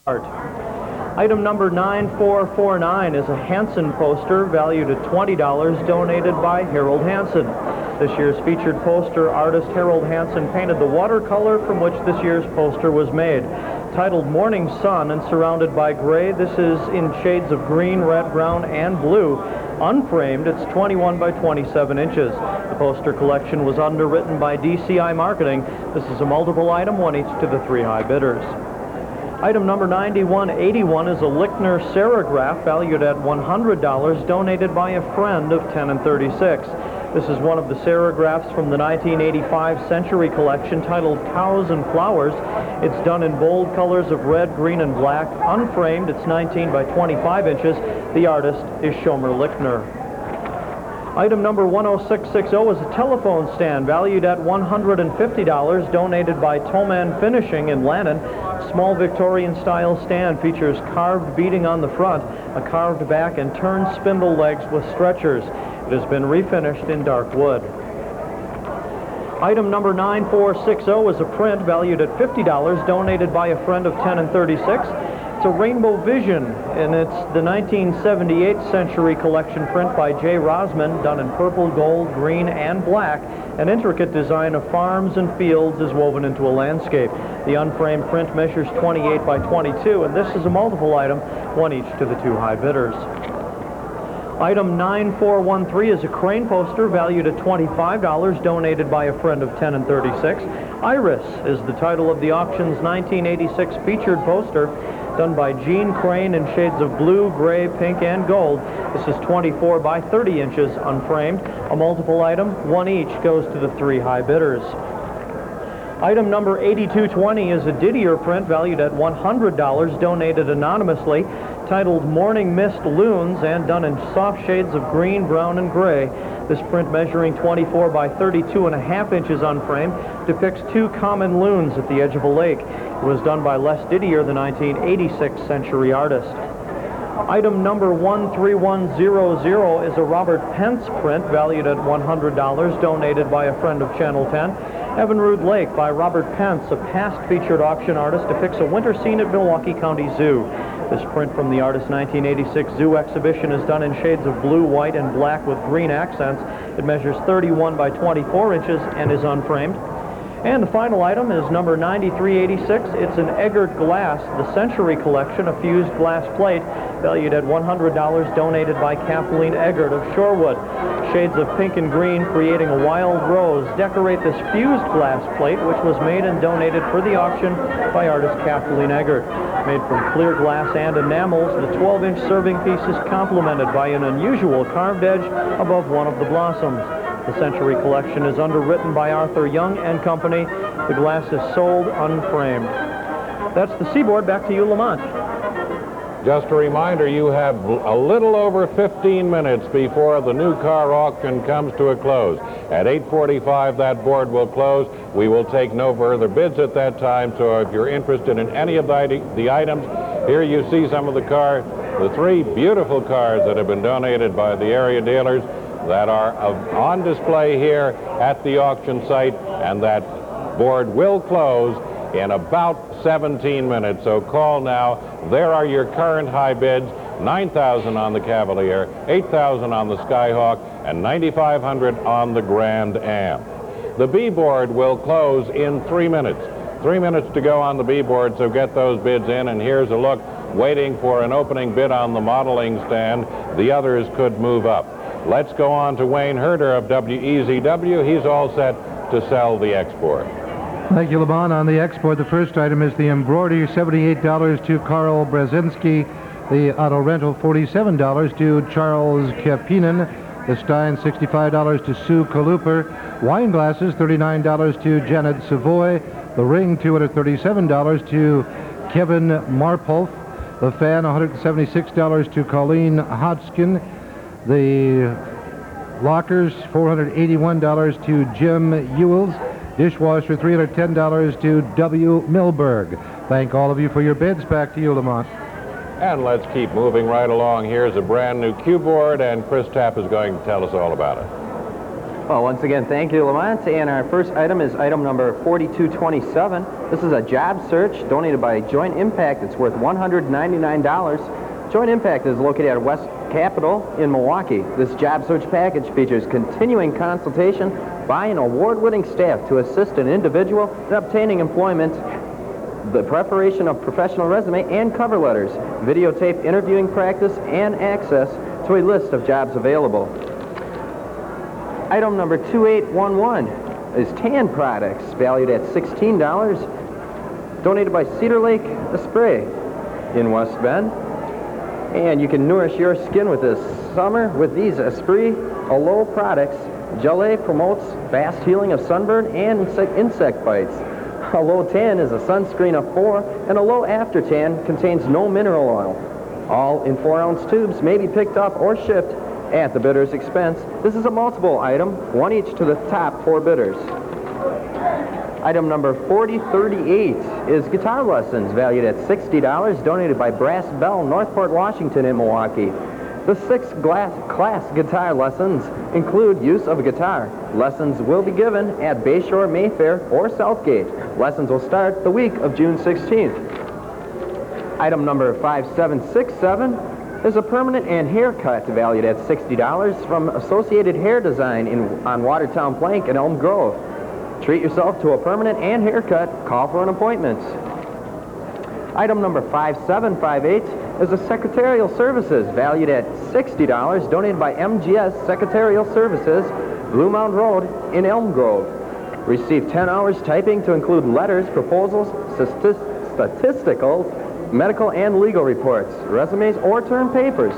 Item number 9449 is a Hansen poster valued at $20, donated by Harold Hansen. This year's featured poster artist Harold Hansen painted the watercolor from which this year's poster was made. Titled Morning Sun and surrounded by gray, this is in shades of green, red, brown, and blue. Unframed, it's 21 by 27 inches. The poster collection was underwritten by DCI Marketing. This is a multiple item, one each to the three high bidders. Item number 9181 is a Lichtner serograph valued at $100, donated by a friend of 10 and 36. This is one of the serographs from the 1985 Century Collection titled Cows and Flowers. It's done in bold colors of red, green, and black. Unframed, it's 19 by 25 inches. The artist is Schomer Lichtner. Item number 10660 is a telephone stand valued at $150, donated by Toman Finishing in Lannon. Small Victorian-style stand features carved beading on the front, a carved back, and turned spindle legs with stretchers. It has been refinished in dark wood. Item number 9460 is a print valued at $50, donated by a friend of 10 and 36. It's a Rainbow Vision, and it's the 1978 Century Collection print by J. Rosman, done in purple, gold, green, and black. An intricate design of farms and fields is woven into a landscape. The unframed print measures 28 by 22, and this is a multiple item, one each to the two high bidders. Item 9413 is a crane poster valued at $25, donated by a friend of 10 and 36. Iris is the title of the auction's 1986 featured poster, done by Gene Crane in shades of blue, gray, pink, and gold. This is 24 by 30 inches, unframed. A multiple item, one each, goes to the three high bidders. Item number 8220 is a Didier print valued at $100, donated anonymously, titled Morning Mist Loons, and done in soft shades of green, brown, and gray. This print, measuring 24 by 32.5 inches unframed, depicts two common loons at the edge of a lake. It was done by Les Didier, the 1986 Century artist. Item number 13100 is a Robert Pence print valued at $100, donated by a friend of Channel 10. Evinrude Lake by Robert Pence, a past featured auction artist, depicts a winter scene at Milwaukee County Zoo. This print from the artist's 1986 zoo exhibition is done in shades of blue, white, and black with green accents. It measures 31 by 24 inches and is unframed. And the final item is number 9386. It's an Eggert glass, the Century Collection, a fused glass plate, valued at $100, donated by Kathleen Eggert of Shorewood. Shades of pink and green, creating a wild rose, decorate this fused glass plate, which was made and donated for the auction by artist Kathleen Eggert. Made from clear glass and enamels, the 12-inch serving piece is complemented by an unusual carved edge above one of the blossoms. The Century Collection is underwritten by Arthur Young and Company. The glass is sold unframed. That's the Seaboard. Back to you, Lamont. Just a reminder, you have a little over 15 minutes before the new car auction comes to a close. At 8:45, that board will close. We will take no further bids at that time, so if you're interested in any of the items, here you see some of the cars, the three beautiful cars that have been donated by the area dealers that are on display here at the auction site, and that board will close in about 17 minutes. So call now. There are your current high bids: $9,000 on the Cavalier, $8,000 on the Skyhawk, and $9,500 on the Grand Am. The B board will close in 3 minutes. 3 minutes to go on the B board, so get those bids in. And here's a look, waiting for an opening bid on the modeling stand. The others could move up. Let's go on to Wayne Herder of WEZW. He's all set to sell the export. Thank you, Lamont. On the export, the first item is the embroidery, $78 to Carl Brzezinski. The auto rental, $47 to Charles Kepinen. The Stein, $65 to Sue Kaluper. Wine glasses, $39 to Janet Savoy. The ring, $237 to Kevin Marpolf. The fan, $176 to Colleen Hodgkin. The lockers, $481 to Jim Ewells. Dishwasher, $310 to W. Milberg. Thank all of you for your bids. Back to you, Lamont. And let's keep moving right along. Here's a brand new cue board, and Chris Tapp is going to tell us all about it. Well, once again, thank you, Lamont. And our first item is item number 4227. This is a job search donated by Joint Impact. It's worth $199. Joint Impact is located at West Capitol in Milwaukee. This job search package features continuing consultation by an award-winning staff to assist an individual in obtaining employment, the preparation of professional resume and cover letters, videotape interviewing practice, and access to a list of jobs available. Item number 2811 is tan products, valued at $16, donated by Cedar Lake Esprit in West Bend. And you can nourish your skin with this summer with these Esprit Aloe products. Gelée promotes fast healing of sunburn and insect bites. Aloe Tan is a sunscreen of 4, and Aloe After Tan contains no mineral oil. All in 4-ounce tubes may be picked up or shipped at the bidder's expense. This is a multiple item, one each to the top 4 bidders. Item number 4038 is guitar lessons, valued at $60, donated by Brass Bell, Northport, Washington in Milwaukee. The 6 class guitar lessons include use of a guitar. Lessons will be given at Bayshore, Mayfair, or Southgate. Lessons will start the week of June 16th. Item number 5767 is a permanent and haircut, valued at $60 from Associated Hair Design on Watertown Plank in Elm Grove. Treat yourself to a permanent and haircut. Call for an appointment. Item number 5758 is a secretarial services, valued at $60, donated by MGS Secretarial Services, Blue Mound Road in Elm Grove. Receive 10 hours typing to include letters, proposals, statistical, medical and legal reports, resumes, or term papers.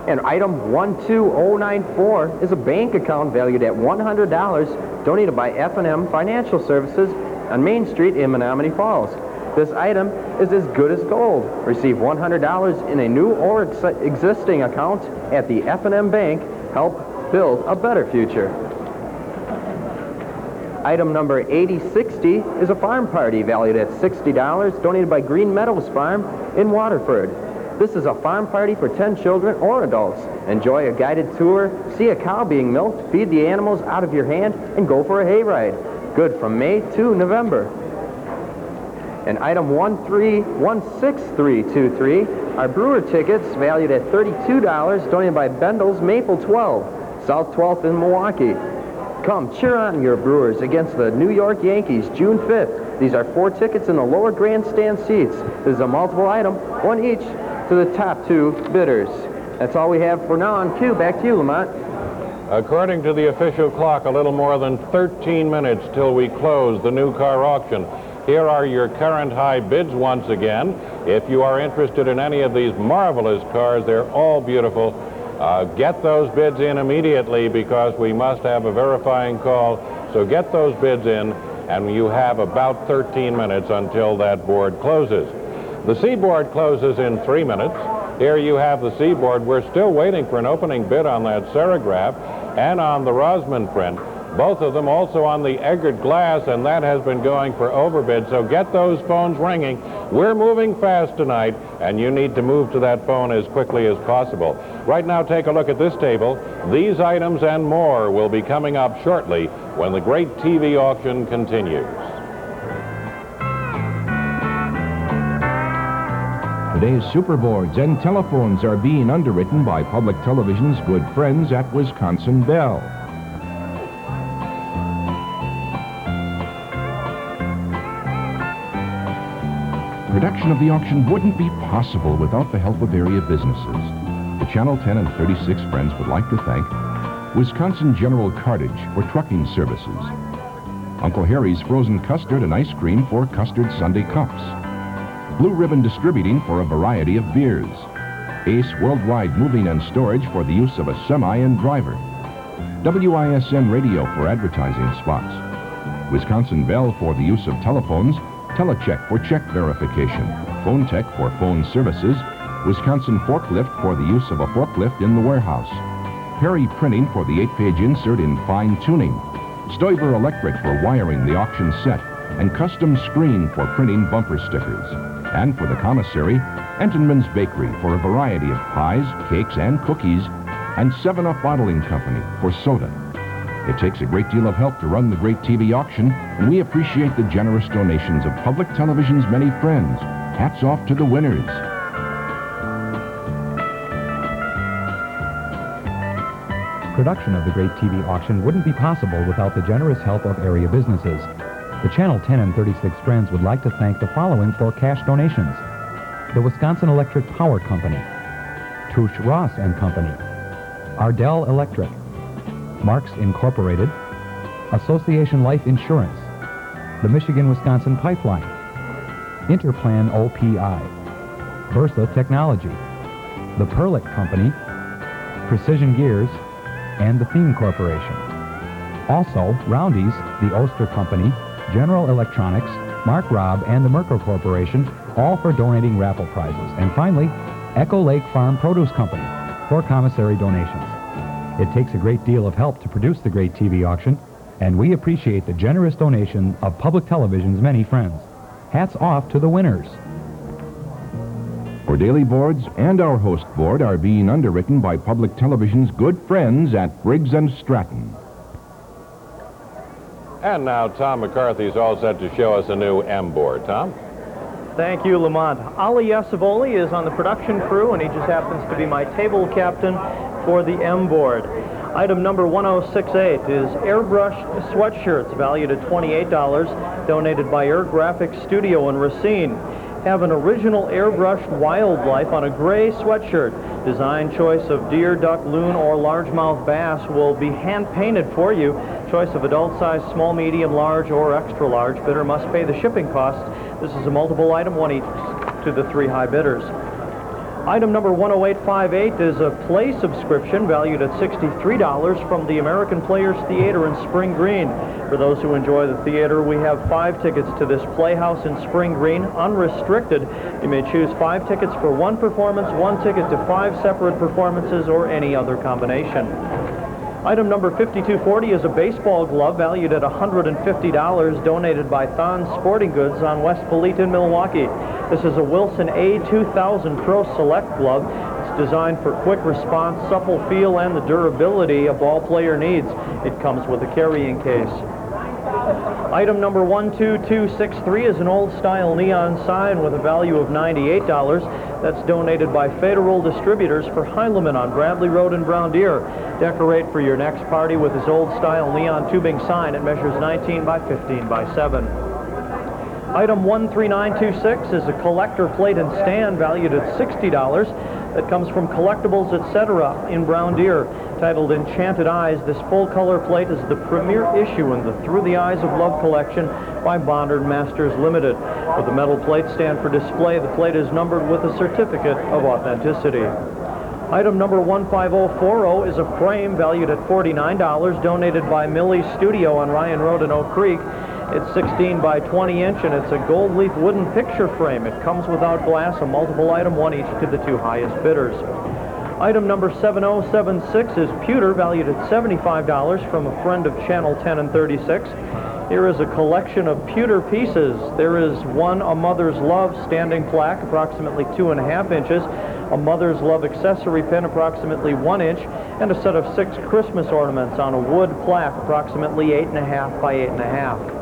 And item 12094 is a bank account valued at $100, donated by F&M Financial Services on Main Street in Menominee Falls. This item is as good as gold. Receive $100 in a new or existing account at the F&M Bank. Help build a better future. Item number 8060 is a farm party valued at $60, donated by Green Meadows Farm in Waterford. This is a farm party for 10 children or adults. Enjoy a guided tour, see a cow being milked, feed the animals out of your hand, and go for a hayride. Good from May to November. And item 1316323 are brewer tickets valued at $32, donated by Bendel's Maple 12, South 12th in Milwaukee. Come cheer on your Brewers against the New York Yankees June 5th. These are 4 tickets in the lower grandstand seats. This is a multiple item, one each to the top 2 bidders. That's all we have for now on cue. Back to you, Lamont. According to the official clock, a little more than 13 minutes till we close the new car auction. Here are your current high bids once again. If you are interested in any of these marvelous cars, they're all beautiful. Get those bids in immediately because we must have a verifying call. So get those bids in, and you have about 13 minutes until that board closes. The C board closes in 3 minutes. Here you have the C board. We're still waiting for an opening bid on that Serigraph and on the Rosman print. Both of them also on the Eggert glass, and that has been going for overbid. So get those phones ringing. We're moving fast tonight, and you need to move to that phone as quickly as possible. Right now, take a look at this table. These items and more will be coming up shortly when the great TV auction continues. Today's superboards and telephones are being underwritten by Public Television's good friends at Wisconsin Bell. Production of the auction wouldn't be possible without the help of area businesses. The Channel 10 and 36 friends would like to thank Wisconsin General Cartage for trucking services, Uncle Harry's Frozen Custard and Ice Cream for custard sundae cups, Blue Ribbon Distributing for a variety of beers, Ace Worldwide Moving and Storage for the use of a semi and driver, WISN Radio for advertising spots, Wisconsin Bell for the use of telephones, Telecheck for check verification, Phone Tech for phone services, Wisconsin Forklift for the use of a forklift in the warehouse, Perry Printing for the 8-page insert in fine tuning, Stoiber Electric for wiring the auction set, and Custom Screen for printing bumper stickers. And for the commissary, Entenmann's Bakery for a variety of pies, cakes, and cookies, and 7-Up Bottling Company for soda. It takes a great deal of help to run the great TV auction, and we appreciate the generous donations of Public Television's many friends. Hats off to the winners. Production of the Great TV Auction wouldn't be possible without the generous help of area businesses. The Channel 10 and 36 Friends would like to thank the following for cash donations: the Wisconsin Electric Power Company, Touche Ross and Company, Ardell Electric, Marks Incorporated, Association Life Insurance, the Michigan-Wisconsin Pipeline, Interplan OPI, Versa Technology, the Perlick Company, Precision Gears, and the Theme Corporation. Also, Roundy's, the Oster Company, General Electronics, Mark Robb, and the Merkel Corporation, all for donating raffle prizes. And finally, Echo Lake Farm Produce Company for commissary donations. It takes a great deal of help to produce the Great TV Auction, and we appreciate the generous donation of Public Television's many friends. Hats off to the winners. Our daily boards and our host board are being underwritten by Public Television's good friends at Briggs & Stratton. And now Tom McCarthy's all set to show us a new M board. Tom? Thank you, Lamont. Ali Yasavoli is on the production crew, and he just happens to be my table captain for the M board. Item number 1068 is airbrushed sweatshirts valued at $28, donated by Air Graphics Studio in Racine. Have an original airbrushed wildlife on a gray sweatshirt. Design choice of deer, duck, loon, or largemouth bass will be hand-painted for you. Choice of adult size, small, medium, large, or extra large. Bidder must pay the shipping costs. This is a multiple item, one each to the three high bidders. Item number 10858 is a play subscription valued at $63 from the American Players Theater in Spring Green. For those who enjoy the theater, we have 5 tickets to this Playhouse in Spring Green, unrestricted. You may choose 5 tickets for one performance, 1 ticket to 5 separate performances, or any other combination. Item number 5240 is a baseball glove valued at $150, donated by Thon Sporting Goods on West Polite in Milwaukee. This is a Wilson A2000 Pro Select glove. It's designed for quick response, supple feel, and the durability a ball player needs. It comes with a carrying case. Item number 12263 is an old-style neon sign with a value of $98. That's donated by Federal Distributors for Heileman on Bradley Road in Brown Deer. Decorate for your next party with this old-style neon tubing sign. It measures 19 by 15 by 7. Item 13926 is a collector plate and stand valued at $60. That comes from Collectibles, Etc. in Brown Deer. Titled Enchanted Eyes, this full-color plate is the premier issue in the Through the Eyes of Love collection by Bondard Masters Limited. With a metal plate stand for display, the plate is numbered with a certificate of authenticity. Item number 15040 is a frame valued at $49, donated by Millie's Studio on Ryan Road in Oak Creek. It's 16 by 20 inch, and it's a gold leaf wooden picture frame. It comes without glass, a multiple item, one each to the 2 highest bidders. Item number 7076 is pewter, valued at $75 from a friend of Channel 10 and 36. Here is a collection of pewter pieces. There is one A Mother's Love standing plaque, approximately 2.5 inches, a Mother's Love accessory pin, approximately 1 inch, and a set of 6 Christmas ornaments on a wood plaque, approximately 8.5 by 8.5.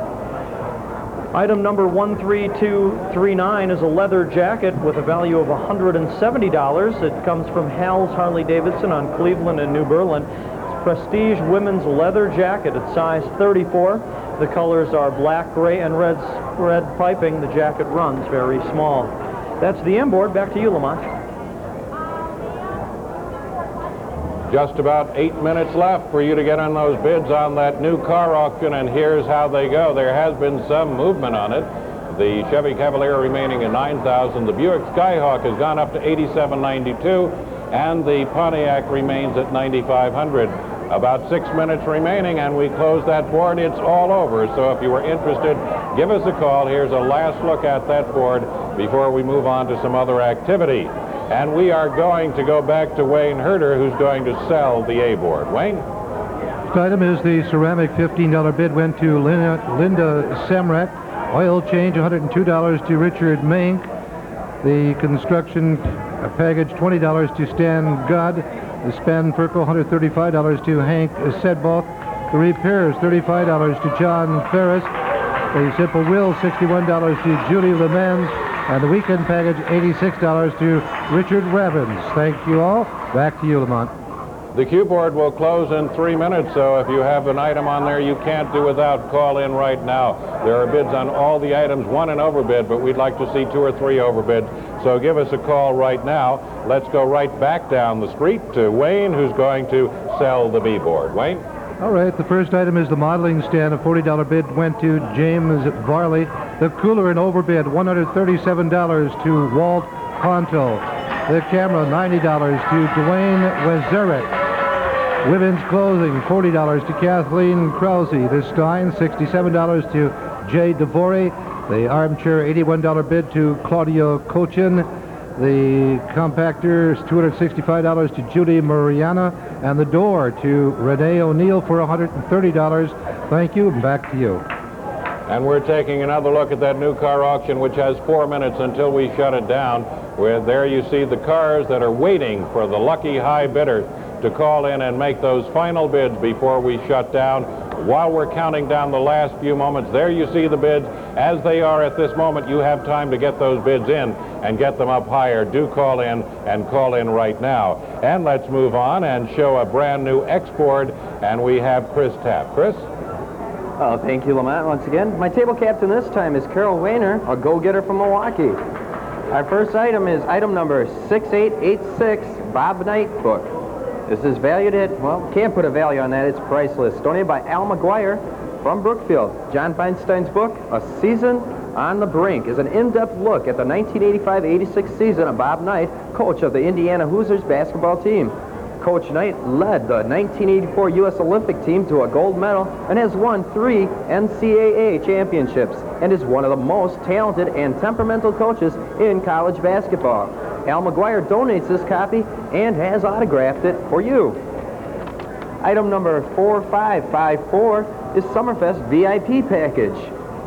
Item number 13239 is a leather jacket with a value of $170. It comes from Hal's Harley Davidson on Cleveland and New Berlin. It's prestige women's leather jacket at size 34. The colors are black, gray, and red piping. The jacket runs very small. That's the M board. Back to you, Lamont. Just about 8 minutes left for you to get on those bids on that new car auction, and here's how they go. There has been some movement on it. The Chevy Cavalier remaining at $9,000. The Buick Skyhawk has gone up to $87.92, and the Pontiac remains at $9,500. About 6 minutes remaining, and we close that board. It's all over. So if you were interested, give us a call. Here's a last look at that board before we move on to some other activity. And we are going to go back to Wayne Herder, who's going to sell the A board. Wayne? This item is the ceramic $15 bid went to Linda Semrak. Oil change $102 to Richard Mink. The construction package $20 to Stan Gudd. The Span Perkle $135 to Hank Sedbach. The repairs, $35 to John Ferris. The simple wheel, $61 to Julie Lemens. And the weekend package, $86 to Richard Rabbins. Thank you all. Back to you, Lamont. The cue board will close in 3 minutes, so if you have an item on there you can't do without, call in right now. There are bids on all the items, one an overbid, but we'd like to see 2 or 3 overbids. So give us a call right now. Let's go right back down the street to Wayne, who's going to sell the B-board. Wayne? All right, the first item is the modeling stand. A $40 bid went to James Varley. The cooler, an overbid, $137 to Walt Ponto. The camera, $90 to Dwayne Wezerick. Women's clothing, $40 to Kathleen Krause. The Stein, $67 to Jay DeVore. The armchair, $81 bid to Claudia Cochin. The compactor is $265 to Judy Mariana, and the door to Renee O'Neill for $130. Thank you, and back to you. And we're taking another look at that new car auction, which has 4 minutes until we shut it down. Where there you see the cars that are waiting for the lucky high bidder to call in and make those final bids before we shut down. While we're counting down the last few moments, there you see the bids. As they are at this moment, you have time to get those bids in and get them up higher. Do call in, and call in right now. And let's move on and show a brand new X-board, and we have Chris Tapp. Chris? Oh, thank you, Lamont, once again. My table captain this time is Carol Wayner, a go-getter from Milwaukee. Our first item is item number 6886, Bob Knight book. This is valued at, well, can't put a value on that, it's priceless. Donated by Al McGuire from Brookfield. John Feinstein's book, A Season on the Brink, is an in-depth look at the 1985-86 season of Bob Knight, coach of the Indiana Hoosiers basketball team. Coach Knight led the 1984 U.S. Olympic team to a gold medal and has won 3 NCAA championships and is one of the most talented and temperamental coaches in college basketball. Al McGuire donates this copy and has autographed it for you. Item number 4554 is Summerfest VIP package.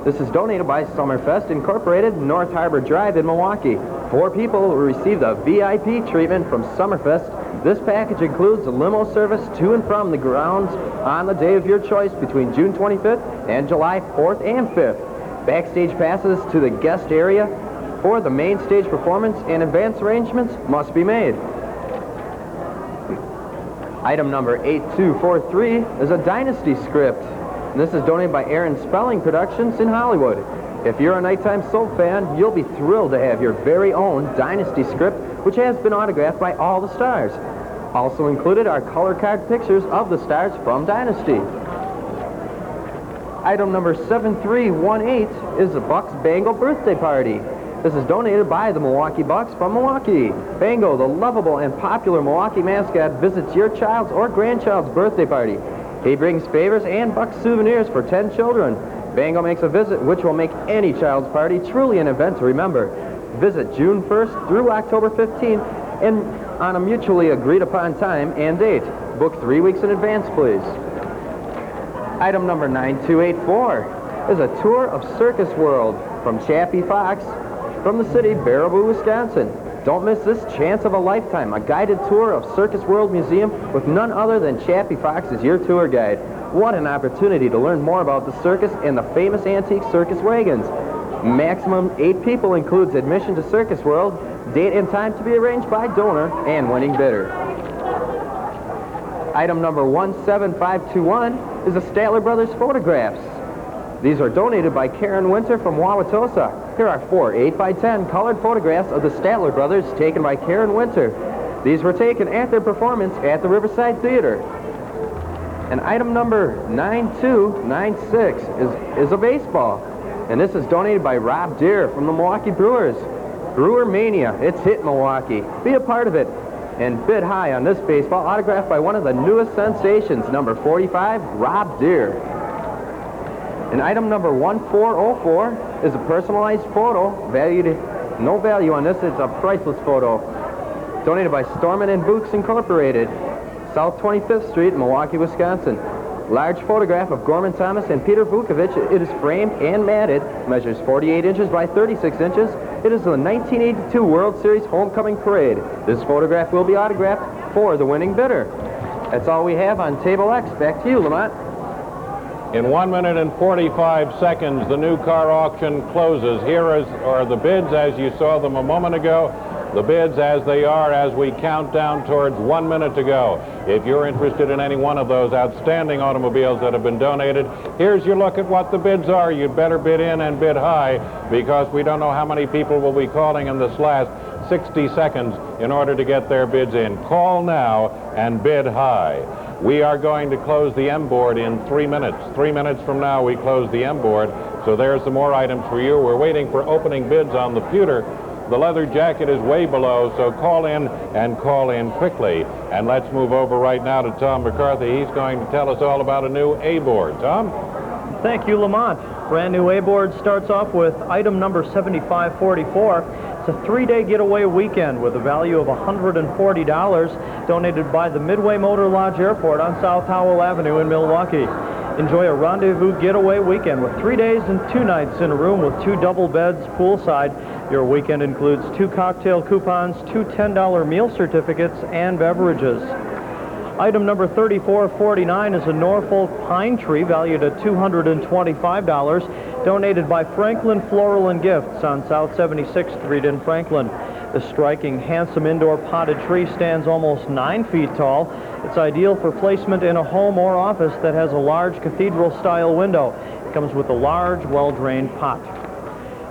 This is donated by Summerfest Incorporated, North Harbor Drive in Milwaukee. 4 people will receive the VIP treatment from Summerfest. This package includes a limo service to and from the grounds on the day of your choice between June 25th and July 4th and 5th. Backstage passes to the guest area for the main stage performance, and advance arrangements must be made. Item number 8243 is a Dynasty script. And this is donated by Aaron Spelling Productions in Hollywood. If you're a nighttime soap fan, you'll be thrilled to have your very own Dynasty script, which has been autographed by all the stars. Also included are color card pictures of the stars from Dynasty. Item number 7318 is the Bucks Bango birthday party. This is donated by the Milwaukee Bucks from Milwaukee. Bango, the lovable and popular Milwaukee mascot, visits your child's or grandchild's birthday party. He brings favors and Bucks souvenirs for 10 children. Bango makes a visit which will make any child's party truly an event to remember. Visit June 1st through October 15th and on a mutually agreed upon time and date. Book 3 weeks in advance, please. Item number 9284 is a tour of Circus World from Chappie Fox from the city, Baraboo, Wisconsin. Don't miss this chance of a lifetime, a guided tour of Circus World Museum with none other than Chappie Fox as your tour guide. What an opportunity to learn more about the circus and the famous antique circus wagons. Maximum 8 people includes admission to Circus World. Date and time to be arranged by donor and winning bidder. Item number 17521 is the Statler Brothers photographs. These are donated by Karen Winter from Wauwatosa. Here are 4 8x10 colored photographs of the Statler Brothers taken by Karen Winter. These were taken at their performance at the Riverside Theater. And item number 9296 is a baseball. And this is donated by Rob Deere from the Milwaukee Brewers. Brewer Mania, it's hit Milwaukee. Be a part of it. And bid high on this baseball, autographed by one of the newest sensations, number 45, Rob Deere. And item number 1404 is a personalized photo, valued no value on this, it's a priceless photo. Donated by Storman and Books Incorporated, South 25th Street, Milwaukee, Wisconsin. Large photograph of Gorman Thomas and Peter Vukovich. It is framed and matted, measures 48 inches by 36 inches. It is the 1982 World Series Homecoming Parade. This photograph will be autographed for the winning bidder. That's all we have on Table X. Back to you, Lamont. In 1 minute and 45 seconds, the new car auction closes. Here are the bids as you saw them a moment ago. The bids as they are as we count down towards 1 minute to go. If you're interested in any one of those outstanding automobiles that have been donated, here's your look at what the bids are. You'd better bid in and bid high, because we don't know how many people will be calling in this last 60 seconds in order to get their bids in. Call now and bid high. We are going to close the M board in 3 minutes. 3 minutes from now, we close the M board. So there's some more items for you. We're waiting for opening bids on the pewter. The leather jacket is way below, so call in and call in quickly. And let's move over right now to Tom McCarthy. He's going to tell us all about a new A board. Tom? Thank you, Lamont. Brand new A board starts off with item number 7544. It's a 3-day getaway weekend with a value of $140, donated by the Midway Motor Lodge Airport on South Howell Avenue in Milwaukee. Enjoy a rendezvous getaway weekend with 3 days and 2 nights in a room with 2 double beds poolside. Your weekend includes 2 cocktail coupons, 2 $10 meal certificates, and beverages. Item number 3449 is a Norfolk pine tree valued at $225, donated by Franklin Floral and Gifts on South 76th Street in Franklin. The striking, handsome indoor potted tree stands almost 9 feet tall. It's ideal for placement in a home or office that has a large cathedral-style window. It comes with a large, well-drained pot.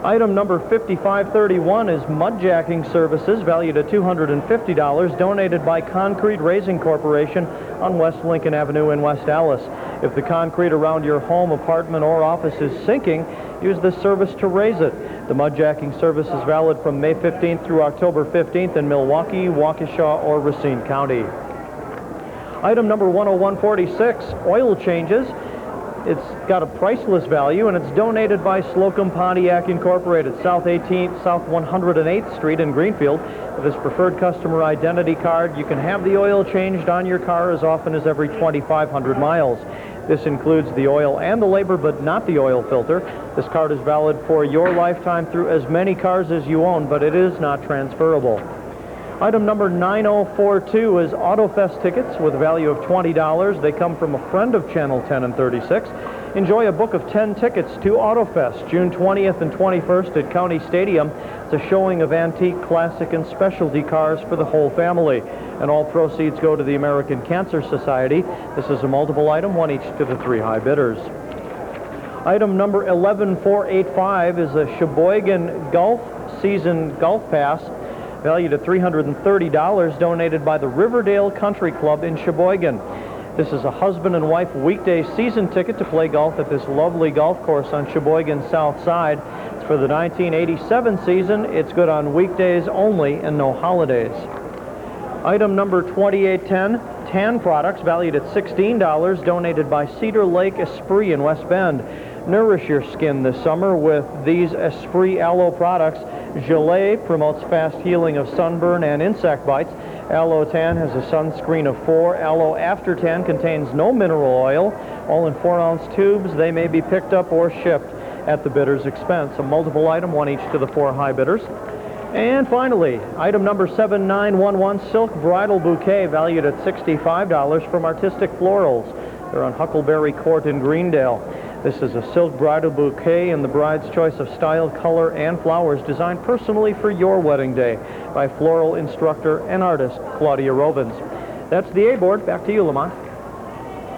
Item number 5531 is mudjacking services valued at $250, donated by Concrete Raising Corporation on West Lincoln Avenue in West Allis. If the concrete around your home, apartment, or office is sinking, use this service to raise it. The mudjacking service is valid from May 15th through October 15th in Milwaukee, Waukesha, or Racine County. Item number 10146, oil changes. It's got a priceless value, and it's donated by Slocum Pontiac Incorporated, South 108th Street in Greenfield. With this preferred customer identity card, you can have the oil changed on your car as often as every 2,500 miles. This includes the oil and the labor, but not the oil filter. This card is valid for your lifetime through as many cars as you own, but it is not transferable. Item number 9042 is AutoFest tickets with a value of $20. They come from a friend of Channel 10 and 36. Enjoy a book of 10 tickets to AutoFest, June 20th and 21st at County Stadium. It's a showing of antique, classic, and specialty cars for the whole family. And all proceeds go to the American Cancer Society. This is a multiple item, one each to the 3 high bidders. Item number 11485 is a Sheboygan Golf Season Golf Pass, valued at $330, donated by the Riverdale Country Club in Sheboygan. This is a husband and wife weekday season ticket to play golf at this lovely golf course on Sheboygan's south side. It's for the 1987 season. It's good on weekdays only and no holidays. Item number 2810, tan products valued at $16, donated by Cedar Lake Esprit in West Bend. Nourish your skin this summer with these Esprit Aloe products. Gelée promotes fast healing of sunburn and insect bites. Aloe Tan has a sunscreen of 4. Aloe After Tan contains no mineral oil. All in 4-ounce tubes. They may be picked up or shipped at the bidder's expense. A multiple item, one each to the 4 high bidders. And finally, item number 7911, Silk Bridal Bouquet, valued at $65 from Artistic Florals. They're on Huckleberry Court in Greendale. This is a silk bridal bouquet in the bride's choice of style, color, and flowers, designed personally for your wedding day by floral instructor and artist Claudia Rovins. That's the A board. Back to you, Lamont.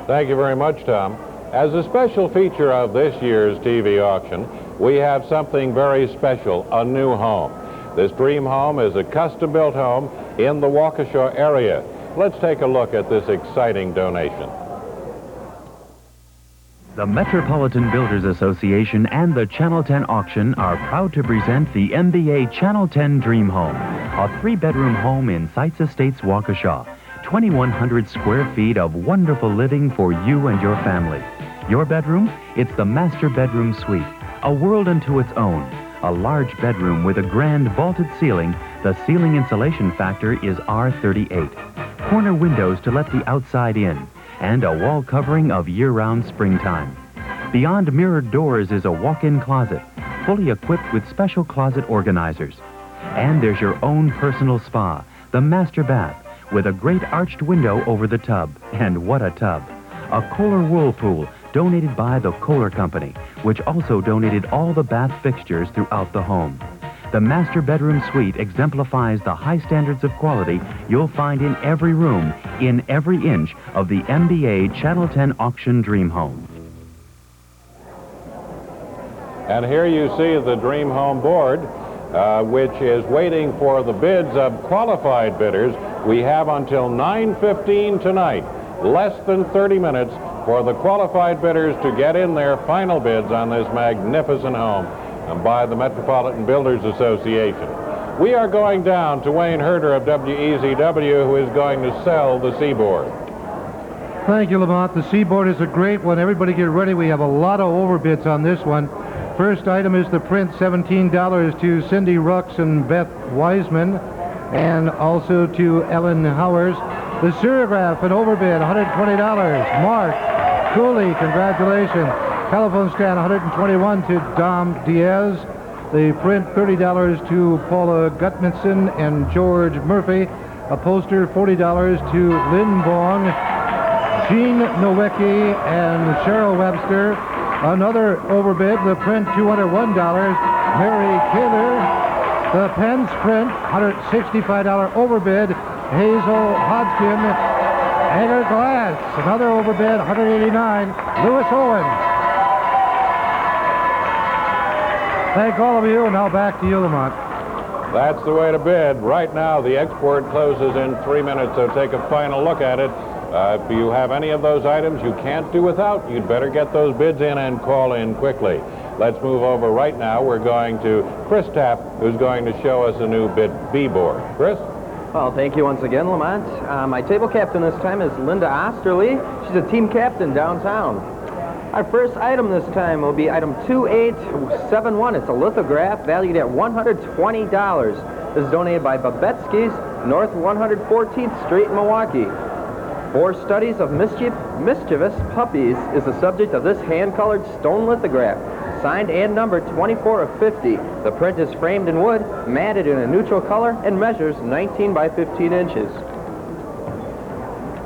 Thank you very much, Tom. As a special feature of this year's TV auction, we have something very special, a new home. This dream home is a custom-built home in the Waukesha area. Let's take a look at this exciting donation. The Metropolitan Builders Association and the Channel 10 auction are proud to present the MBA Channel 10 Dream Home, a 3-bedroom home in Sites Estates, Waukesha. 2,100 square feet of wonderful living for you and your family. Your bedroom? It's the master bedroom suite, a world unto its own. A large bedroom with a grand vaulted ceiling. The ceiling insulation factor is R38. Corner windows to let the outside in, and a wall covering of year-round springtime. Beyond mirrored doors is a walk-in closet, fully equipped with special closet organizers. And there's your own personal spa, the master bath, with a great arched window over the tub. And what a tub! A Kohler whirlpool donated by the Kohler Company, which also donated all the bath fixtures throughout the home. The master bedroom suite exemplifies the high standards of quality you'll find in every room, in every inch of the MBA Channel 10 Auction Dream Home. And here you see the Dream Home board, which is waiting for the bids of qualified bidders. We have until 9:15 tonight, less than 30 minutes, for the qualified bidders to get in their final bids on this magnificent home by the Metropolitan Builders Association. We are going down to Wayne Herder of WEZW, who is going to sell the Seaboard. Thank you, Lamont. The Seaboard is a great one. Everybody get ready. We have a lot of overbids on this one. First item is the print, $17 to Cindy Rux and Beth Wiseman, and also to Ellen Howers. The Serigraph, an overbid, $120. Mark Cooley, congratulations. Telephone stand, $121 to Dom Diaz. The print, $30 to Paula Gutmanson and George Murphy. A poster, $40 to Lynn Bong, Jean Nowicki, and Cheryl Webster. Another overbid, the print, $201, Mary Kaler. The Pens print, $165 overbid, Hazel Hodgkin. Hager Glass, another overbid, $189, Lewis Owens. Thank all of you, and now back to you, Lamont. That's the way to bid. Right now, the export closes in 3 minutes, so take a final look at it. If you have any of those items you can't do without, you'd better get those bids in and call in quickly. Let's move over right now. We're going to Chris Tapp, who's going to show us a new bid B board. Chris? Well, thank you once again, Lamont. My table captain this time is Linda Osterly. She's a team captain downtown. Our first item this time will be item 2871. It's a lithograph valued at $120. This is donated by Babetsky's, North 114th Street in Milwaukee. 4 studies of mischievous puppies is the subject of this hand-colored stone lithograph, signed and numbered 24 of 50. The print is framed in wood, matted in a neutral color, and measures 19 by 15 inches.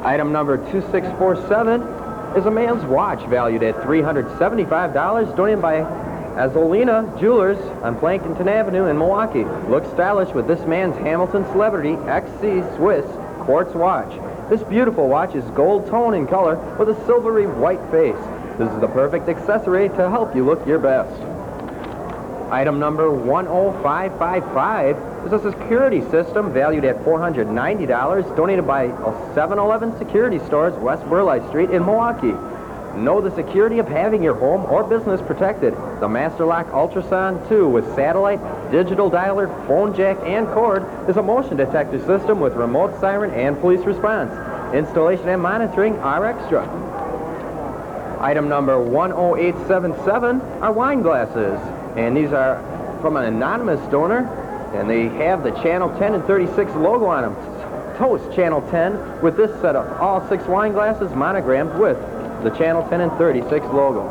Item number 2647 is a man's watch valued at $375, donated by Azolina Jewelers on Plankinton Avenue in Milwaukee. Look stylish with this man's Hamilton Celebrity XC Swiss quartz watch. This beautiful watch is gold tone in color with a silvery white face. This is the perfect accessory to help you look your best. Item number 10555 is a security system valued at $490, donated by 7-Eleven Security Stores, West Burleigh Street in Milwaukee. Know the security of having your home or business protected. The Master Lock Ultrasound 2 with satellite, digital dialer, phone jack, and cord is a motion detector system with remote siren and police response. Installation and monitoring are extra. Item number 10877 are wine glasses, and these are from an anonymous donor, and they have the Channel 10 and 36 logo on them. Toast Channel 10 with this set of all 6 wine glasses monogrammed with the Channel 10 and 36 logo.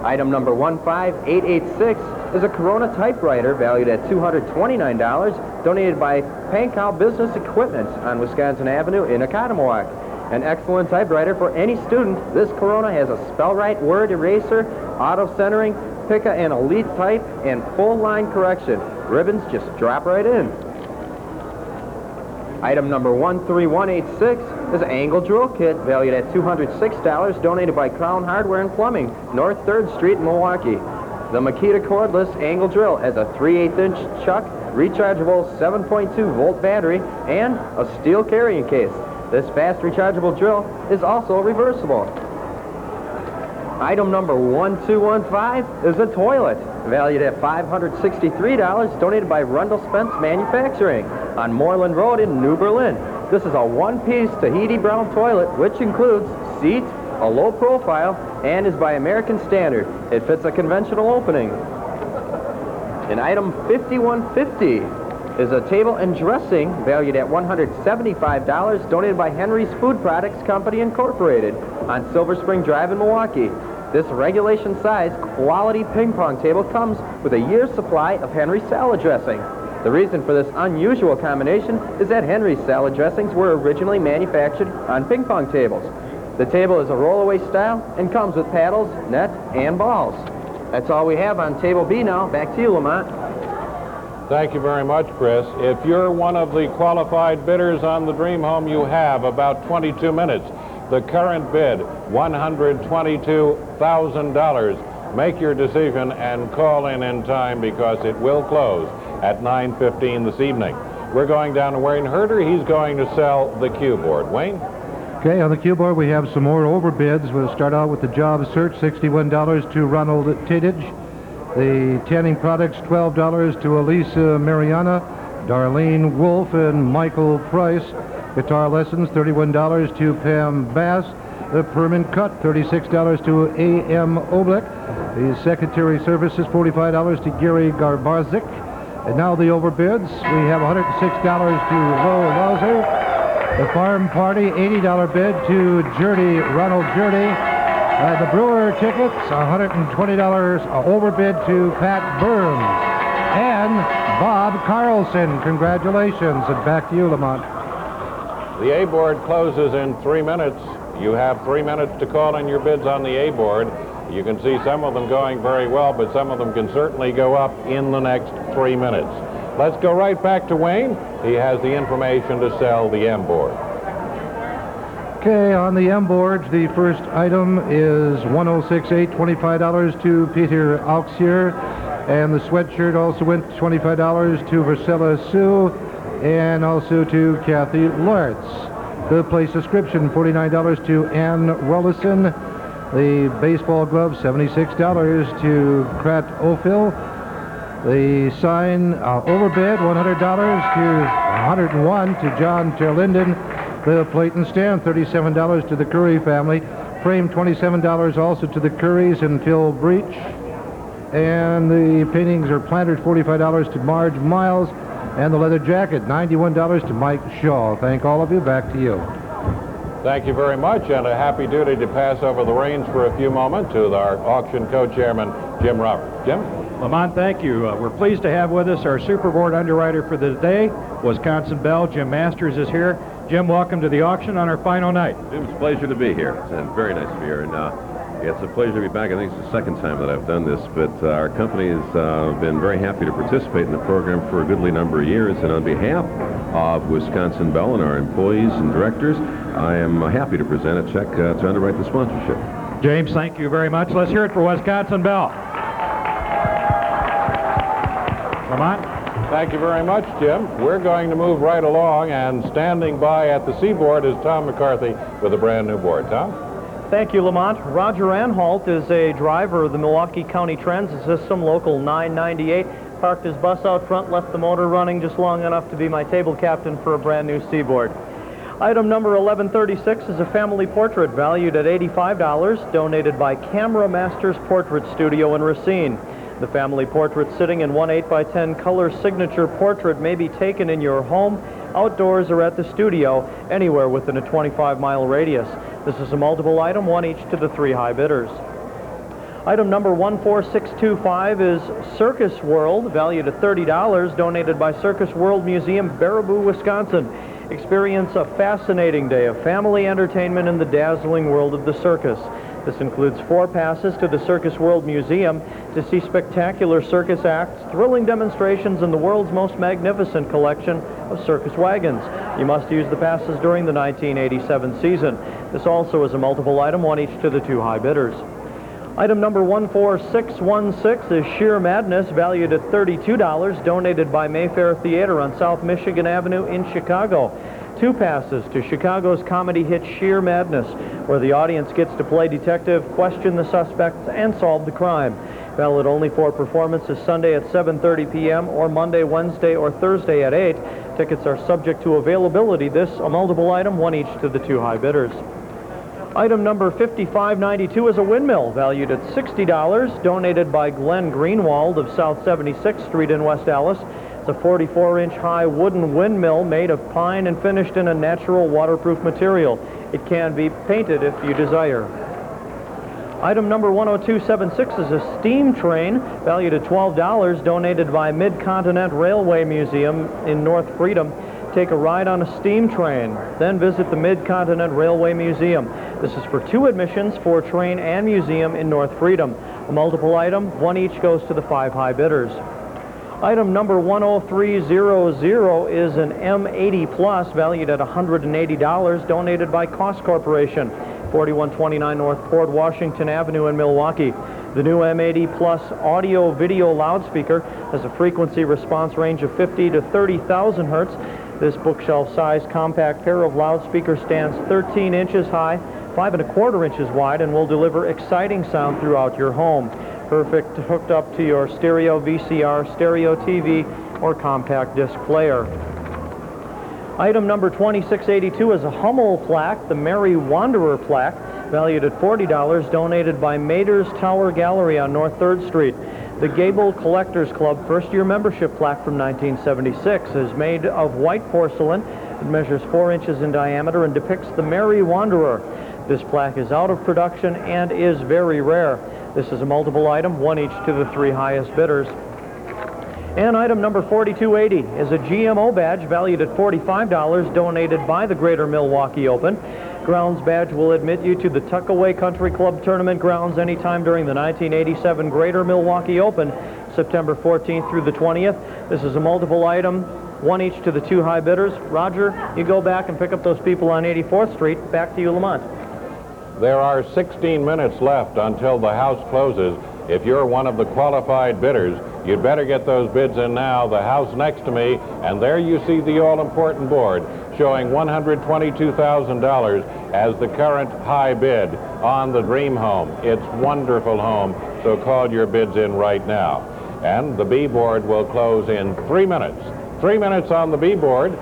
Item number 15886 is a Corona typewriter valued at $229, donated by Pankow Business Equipment on Wisconsin Avenue in Oconomowoc. An excellent typewriter for any student. This Corona has a spell-right word eraser, auto-centering, Pica and Elite type, and full-line correction. Ribbons just drop right in. Item number 13186 is an angle drill kit valued at $206, donated by Crown Hardware and Plumbing, North 3rd Street, Milwaukee. The Makita cordless angle drill has a 3/8-inch chuck, rechargeable 7.2-volt battery, and a steel carrying case. This fast rechargeable drill is also reversible. Item number 1215 is a toilet, valued at $563, donated by Rundle Spence Manufacturing on Moreland Road in New Berlin. This is a one-piece Tahiti brown toilet, which includes seat, a low profile, and is by American standard. It fits a conventional opening. And item 5150 is a table and dressing valued at $175, donated by Henry's Food Products Company Incorporated on Silver Spring Drive in Milwaukee. This regulation size quality ping pong table comes with a year's supply of Henry's salad dressing. The reason for this unusual combination is that Henry's salad dressings were originally manufactured on ping pong tables. The table is a roll-away style and comes with paddles, net, and balls. That's all we have on table B now. Back to you, Lamont. Thank you very much, Chris. If you're one of the qualified bidders on the Dream Home, you have about 22 minutes. The current bid, $122,000. Make your decision and call in time because it will close at 9:15 this evening. We're going down to Wayne Herder. He's going to sell the cue board. Wayne? Okay, on the cue board we have some more overbids. We'll start out with the Job Search, $61 to Ronald Tadage. The Tanning Products, $12 to Elisa Mariana, Darlene Wolf, and Michael Price. Guitar Lessons, $31 to Pam Bass. The Permanent Cut, $36 to A.M. Oblick. The Secretary Services, $45 to Gary Garbarzik. And now the overbids. We have $106 to Lo Lauser. The Farm Party, $80 bid to Ronald Jurdy. The Brewer tickets, $120 overbid to Pat Burns. And Bob Carlson. Congratulations. And back to you, Lamont. The A board closes in 3 minutes. You have 3 minutes to call in your bids on the A board. You can see some of them going very well, but some of them can certainly go up in the next 3 minutes. Let's go right back to Wayne. He has the information to sell the M board. Okay, on the M board, the first item is $106,800, $25 to Peter Auxier. And the sweatshirt also went $25 to Vasila Sue and also to Kathy Lortz. The play subscription, $49 to Ann Rollison. The baseball glove, $76 to Krat Ophil. The sign overbid, $100 to $101 to John Terlinden. The plate and stand, $37 to the Curry family. Frame, $27 also to the Currys and Phil Breach. And the paintings are planters, $45 to Marge Miles. And the leather jacket, $91 to Mike Shaw. Thank all of you. Back to you. Thank you very much, and a happy duty to pass over the reins for a few moments to our auction co-chairman, Jim Roberts. Jim? Lamont, thank you. We're pleased to have with us our Super Board underwriter for the day, Wisconsin Bell. Jim Masters is here. Jim, welcome to the auction on our final night. Jim, it's a pleasure to be here. It's very nice to be here. And it's a pleasure to be back. I think it's the second time that I've done this, but our company has been very happy to participate in the program for a goodly number of years. And on behalf of Wisconsin Bell and our employees and directors, I am happy to present a check to underwrite the sponsorship. James, thank you very much. Let's hear it for Wisconsin Bell. Lamont? Thank you very much, Jim. We're going to move right along, and standing by at the C-board is Tom McCarthy with a brand new board. Tom? Thank you, Lamont. Roger Anhalt is a driver of the Milwaukee County Transit System, Local 998. Parked his bus out front, left the motor running just long enough to be my table captain for a brand new C-board. Item number 1136 is a family portrait valued at $85, donated by Camera Masters Portrait Studio in Racine. The family portrait, sitting in one 8x10 color signature portrait, may be taken in your home, outdoors, or at the studio, anywhere within a 25-mile radius. This is a multiple item, one each to the three high bidders. Item number 14625 is Circus World, valued at $30, donated by Circus World Museum, Baraboo, Wisconsin. Experience a fascinating day of family entertainment in the dazzling world of the circus. This includes 4 passes to the Circus World Museum to see spectacular circus acts, thrilling demonstrations, and the world's most magnificent collection of circus wagons. You must use the passes during the 1987 season. This also is a multiple item, one each to the two high bidders. Item number 14616 is Sheer Madness, valued at $32, donated by Mayfair Theater on South Michigan Avenue in Chicago. 2 passes to Chicago's comedy hit Sheer Madness, where the audience gets to play detective, question the suspects, and solve the crime. Valid only for performances Sunday at 7:30 p.m. or Monday, Wednesday, or Thursday at 8. Tickets are subject to availability. This a multiple item, one each to the two high bidders. Item number 5592 is a windmill valued at $60, donated by Glenn Greenwald of South 76th Street in West Allis. It's a 44-inch high wooden windmill made of pine and finished in a natural waterproof material. It can be painted if you desire. Item number 10276 is a steam train valued at $12, donated by Mid-Continent Railway Museum in North Freedom. Take a ride on a steam train, then visit the Mid-Continent Railway Museum. This is for 2 admissions for Train and Museum in North Freedom. A multiple item, 1 each goes to the 5 high bidders. Item number 10300 is an M80 Plus valued at $180, donated by Cost Corporation, 4129 North Port Washington Avenue in Milwaukee. The new M80 Plus audio-video loudspeaker has a frequency response range of 50 to 30,000 hertz. This bookshelf-sized compact pair of loudspeakers stands 13 inches high, 5 1/4 inches wide, and will deliver exciting sound throughout your home. Perfect hooked up to your stereo VCR, stereo TV, or compact disc player. Item number 2682 is a Hummel plaque, the Merry Wanderer plaque, valued at $40, donated by Mader's Tower Gallery on North 3rd Street. The Gable Collectors Club first-year membership plaque from 1976 is made of white porcelain. It measures 4 inches in diameter and depicts the Merry Wanderer. This plaque is out of production and is very rare. This is a multiple item, 1 each to the 3 highest bidders. And item number 4280 is a GMO badge valued at $45, donated by the Greater Milwaukee Open. Grounds badge will admit you to the Tuckaway Country Club tournament grounds anytime during the 1987 Greater Milwaukee Open, September 14th through the 20th. This is a multiple item, 1 each to the 2 high bidders. Roger, you go back and pick up those people on 84th Street. Back to you, Lamont. There are 16 minutes left until the house closes. If you're one of the qualified bidders, you'd better get those bids in now. The house next to me, and there you see the all-important board showing $122,000 as the current high bid on the dream home. It's a wonderful home, so call your bids in right now. And the B board will close in 3 minutes. 3 minutes on the B board.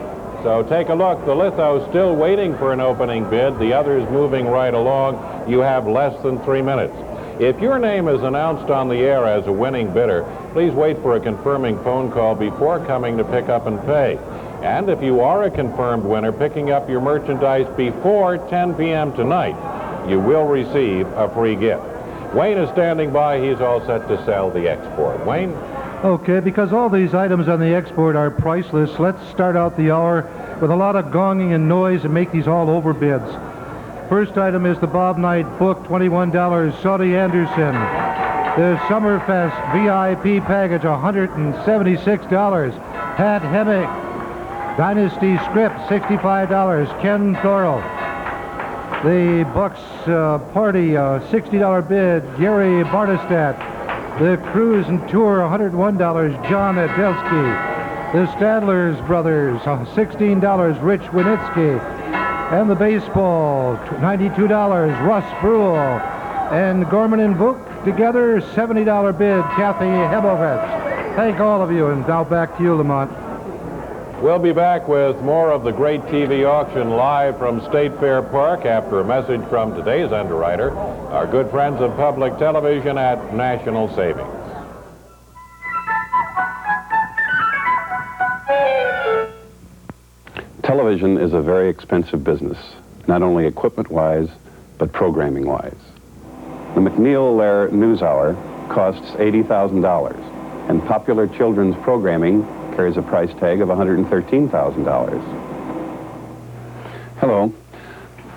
So take a look. The litho's still waiting for an opening bid. The others moving right along. You have less than 3 minutes. If your name is announced on the air as a winning bidder, please wait for a confirming phone call before coming to pick up and pay. And if you are a confirmed winner picking up your merchandise before 10 p.m. tonight, you will receive a free gift. Wayne is standing by. He's all set to sell the export. Wayne? Okay, because all these items on the export are priceless, let's start out the hour with a lot of gonging and noise and make these all overbids. First item is the Bob Knight book, $21, Saudi Anderson. The Summerfest VIP package, $176. Pat Hemick, Dynasty script, $65. Ken Thorell. The Bucks Party, $60 bid, Gary Barnestat. The Cruise and Tour, $101, John Adelsky. The Stadler's Brothers, $16, Rich Winitsky. And the baseball, $92, Russ Brule. And Gorman and Book together, $70 bid, Kathy Hebovich. Thank all of you, and now back to you, Lamont. We'll be back with more of the great TV auction live from State Fair Park after a message from today's underwriter, our good friends of Public Television at National Savings. Television is a very expensive business, not only equipment-wise, but programming-wise. The McNeil-Lair NewsHour costs $80,000, and popular children's programming carries a price tag of $113,000. Hello,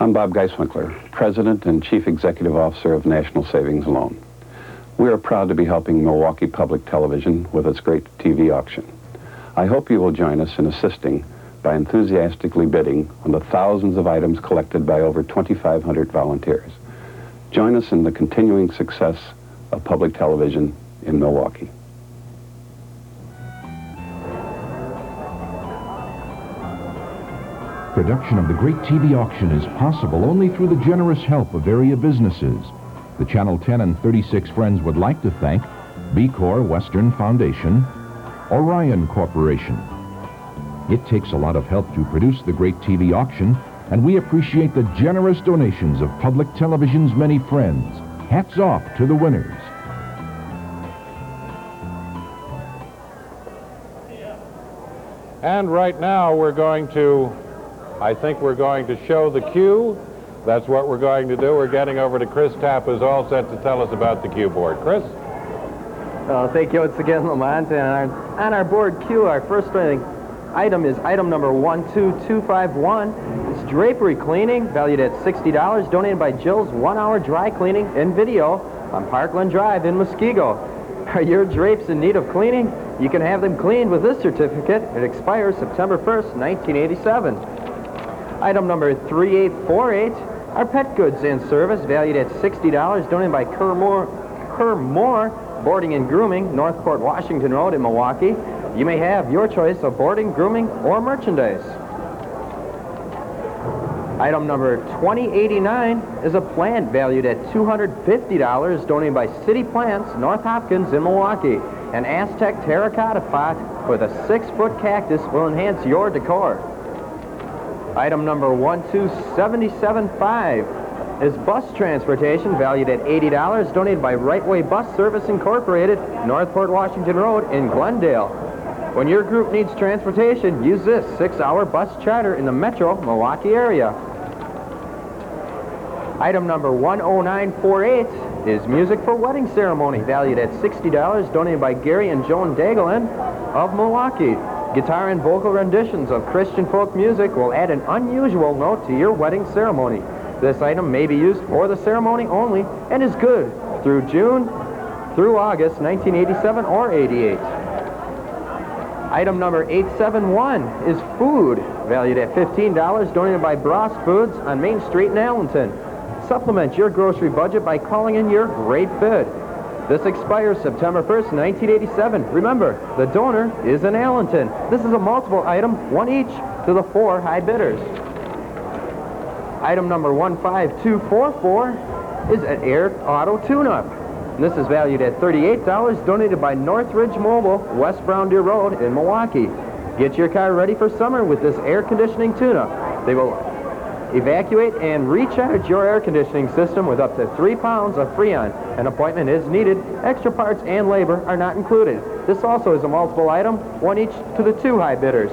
I'm Bob Geiswinkler, President and Chief Executive Officer of National Savings Loan. We are proud to be helping Milwaukee Public Television with its great TV auction. I hope you will join us in assisting by enthusiastically bidding on the thousands of items collected by over 2,500 volunteers. Join us in the continuing success of public television in Milwaukee. Production of the great TV auction is possible only through the generous help of area businesses. The Channel 10 and 36 Friends would like to thank B-Corps Western Foundation, Orion Corporation. It takes a lot of help to produce the great TV auction, and we appreciate the generous donations of public television's many friends. Hats off to the winners. And right now I think we're going to show the cue. That's what we're going to do. We're getting over to Chris Tapp, who's all set to tell us about the cue board. Chris? Thank you once again, Lamont. And on our board cue, our first item is item number 12251. It's drapery cleaning, valued at $60, donated by Jill's 1-hour dry cleaning and video on Parkland Drive in Muskego. Are your drapes in need of cleaning? You can have them cleaned with this certificate. It expires September 1st, 1987. Item number 3848, our pet goods and service, valued at $60, donated by Kerr Moore Boarding and Grooming, Northport, Washington Road in Milwaukee. You may have your choice of boarding, grooming, or merchandise. Item number 2089 is a plant valued at $250, donated by City Plants, North Hopkins in Milwaukee. An Aztec terracotta pot with a 6-foot cactus will enhance your decor. Item number 12775 is bus transportation valued at $80, donated by Right Way Bus Service Incorporated, Northport, Washington Road in Glendale. When your group needs transportation, use this 6-hour bus charter in the metro Milwaukee area. Item number 10948 is music for wedding ceremony, valued at $60, donated by Gary and Joan Dagelin of Milwaukee. Guitar and vocal renditions of Christian folk music will add an unusual note to your wedding ceremony. This item may be used for the ceremony only and is good through August 1987 or 88. Item number 871 is food, valued at $15, donated by Bross Foods on Main Street in Allenton. Supplement your grocery budget by calling in your great bid. This expires September 1st, 1987. Remember, the donor is in Allenton. This is a multiple item, one each to the 4 high bidders. Item number 15244 is an air auto tune-up. This is valued at $38, donated by Northridge Mobile, West Brown Deer Road in Milwaukee. Get your car ready for summer with this air conditioning tune-up. They will evacuate and recharge your air conditioning system with up to 3 pounds of Freon. An appointment is needed. Extra parts and labor are not included. This also is a multiple item, one each to the 2 high bidders.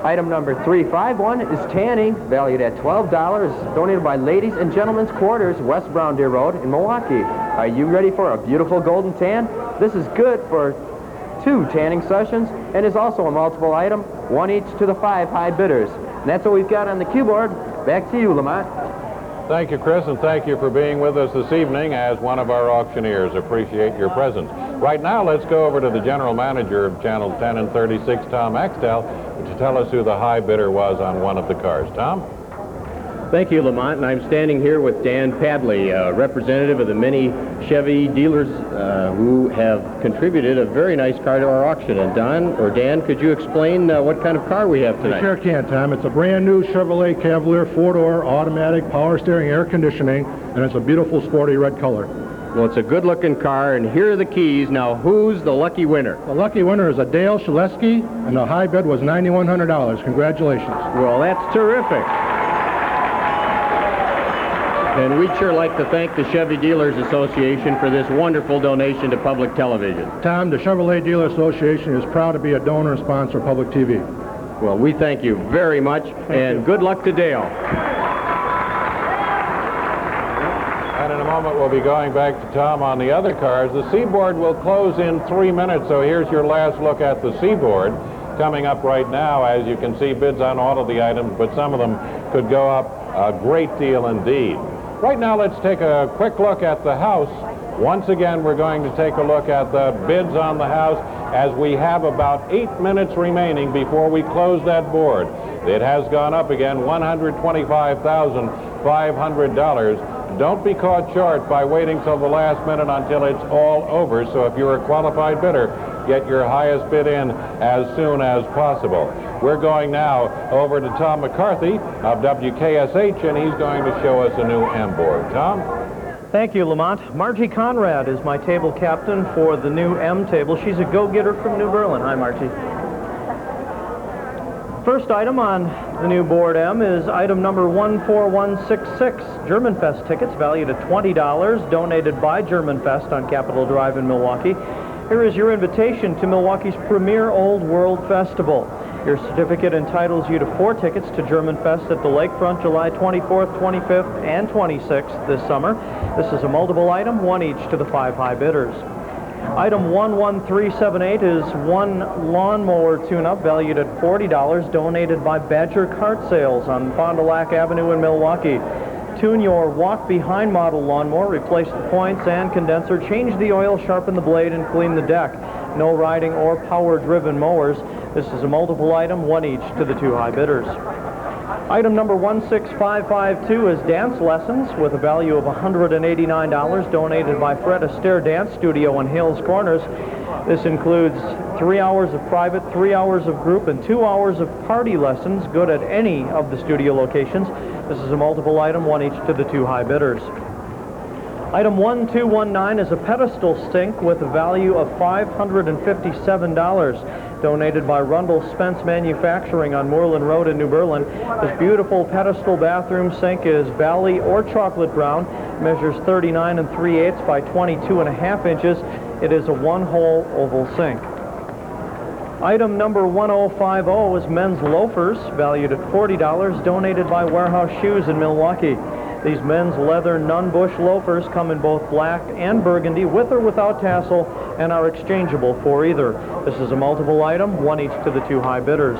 Item number 351 is tanning, valued at $12, donated by Ladies and Gentlemen's Quarters, West Brown Deer Road in Milwaukee. Are you ready for a beautiful golden tan? This is good for 2 tanning sessions and is also a multiple item, one each to the 5 high bidders. And that's what we've got on the cue board. Back to you, Lamont. Thank you, Chris, and thank you for being with us this evening as one of our auctioneers. Appreciate your presence. Right now, let's go over to the general manager of Channel 10 and 36, Tom Axtell, to tell us who the high bidder was on one of the cars. Tom? Thank you, Lamont, and I'm standing here with Dan Padley, representative of the many Chevy dealers who have contributed a very nice car to our auction. And Dan, could you explain what kind of car we have tonight? I sure can, Tom. It's a brand new Chevrolet Cavalier 4-door automatic power steering air conditioning, and it's a beautiful sporty red color. Well, it's a good-looking car, and here are the keys. Now, who's the lucky winner? The lucky winner is a Dale Shaleski, and the high bid was $9,100. Congratulations. Well, that's terrific. And we'd sure like to thank the Chevy Dealers Association for this wonderful donation to public television. Tom, the Chevrolet Dealer Association is proud to be a donor and sponsor of public TV. Well, we thank you very much, and good luck to Dale. And in a moment, we'll be going back to Tom on the other cars. The Seaboard will close in 3 minutes, so here's your last look at the Seaboard. Coming up right now, as you can see, bids on all of the items, but some of them could go up a great deal indeed. Right now, let's take a quick look at the house. Once again, we're going to take a look at the bids on the house as we have about 8 minutes remaining before we close that board. It has gone up again, $125,500. Don't be caught short by waiting till the last minute until it's all over. So if you're a qualified bidder, get your highest bid in as soon as possible. We're going now over to Tom McCarthy of WKSH, and he's going to show us a new M board. Tom? Thank you, Lamont. Margie Conrad is my table captain for the new M table. She's a go-getter from New Berlin. Hi, Margie. First item on the new board M is item number 14166, Germanfest tickets valued at $20, donated by Germanfest on Capitol Drive in Milwaukee. Here is your invitation to Milwaukee's premier Old World Festival. Your certificate entitles you to 4 tickets to Germanfest at the Lakefront July 24th, 25th, and 26th this summer. This is a multiple item, one each to the 5 high bidders. Item 11378 is one lawnmower tune-up valued at $40, donated by Badger Kart Sales on Fond du Lac Avenue in Milwaukee. Tune your walk-behind model lawnmower, replace the points and condenser, change the oil, sharpen the blade, and clean the deck. No riding or power-driven mowers. This is a multiple item, one each to the two high bidders. Item number 16552 is dance lessons with a value of $189, donated by Fred Astaire Dance Studio in Hales Corners. This includes 3 hours of private, 3 hours of group, and 2 hours of party lessons, good at any of the studio locations. This is a multiple item, one each to the two high bidders. Item 1219 is a pedestal sink with a value of $557, donated by Rundle Spence Manufacturing on Moreland Road in New Berlin. This beautiful pedestal bathroom sink is valley or chocolate brown, measures 39 3/8 by 22.5 inches. It is a one-hole oval sink. Item number 1050 is men's loafers, valued at $40, donated by Warehouse Shoes in Milwaukee. These men's leather nunbush loafers come in both black and burgundy, with or without tassel, and are exchangeable for either. This is a multiple item, one each to the two high bidders.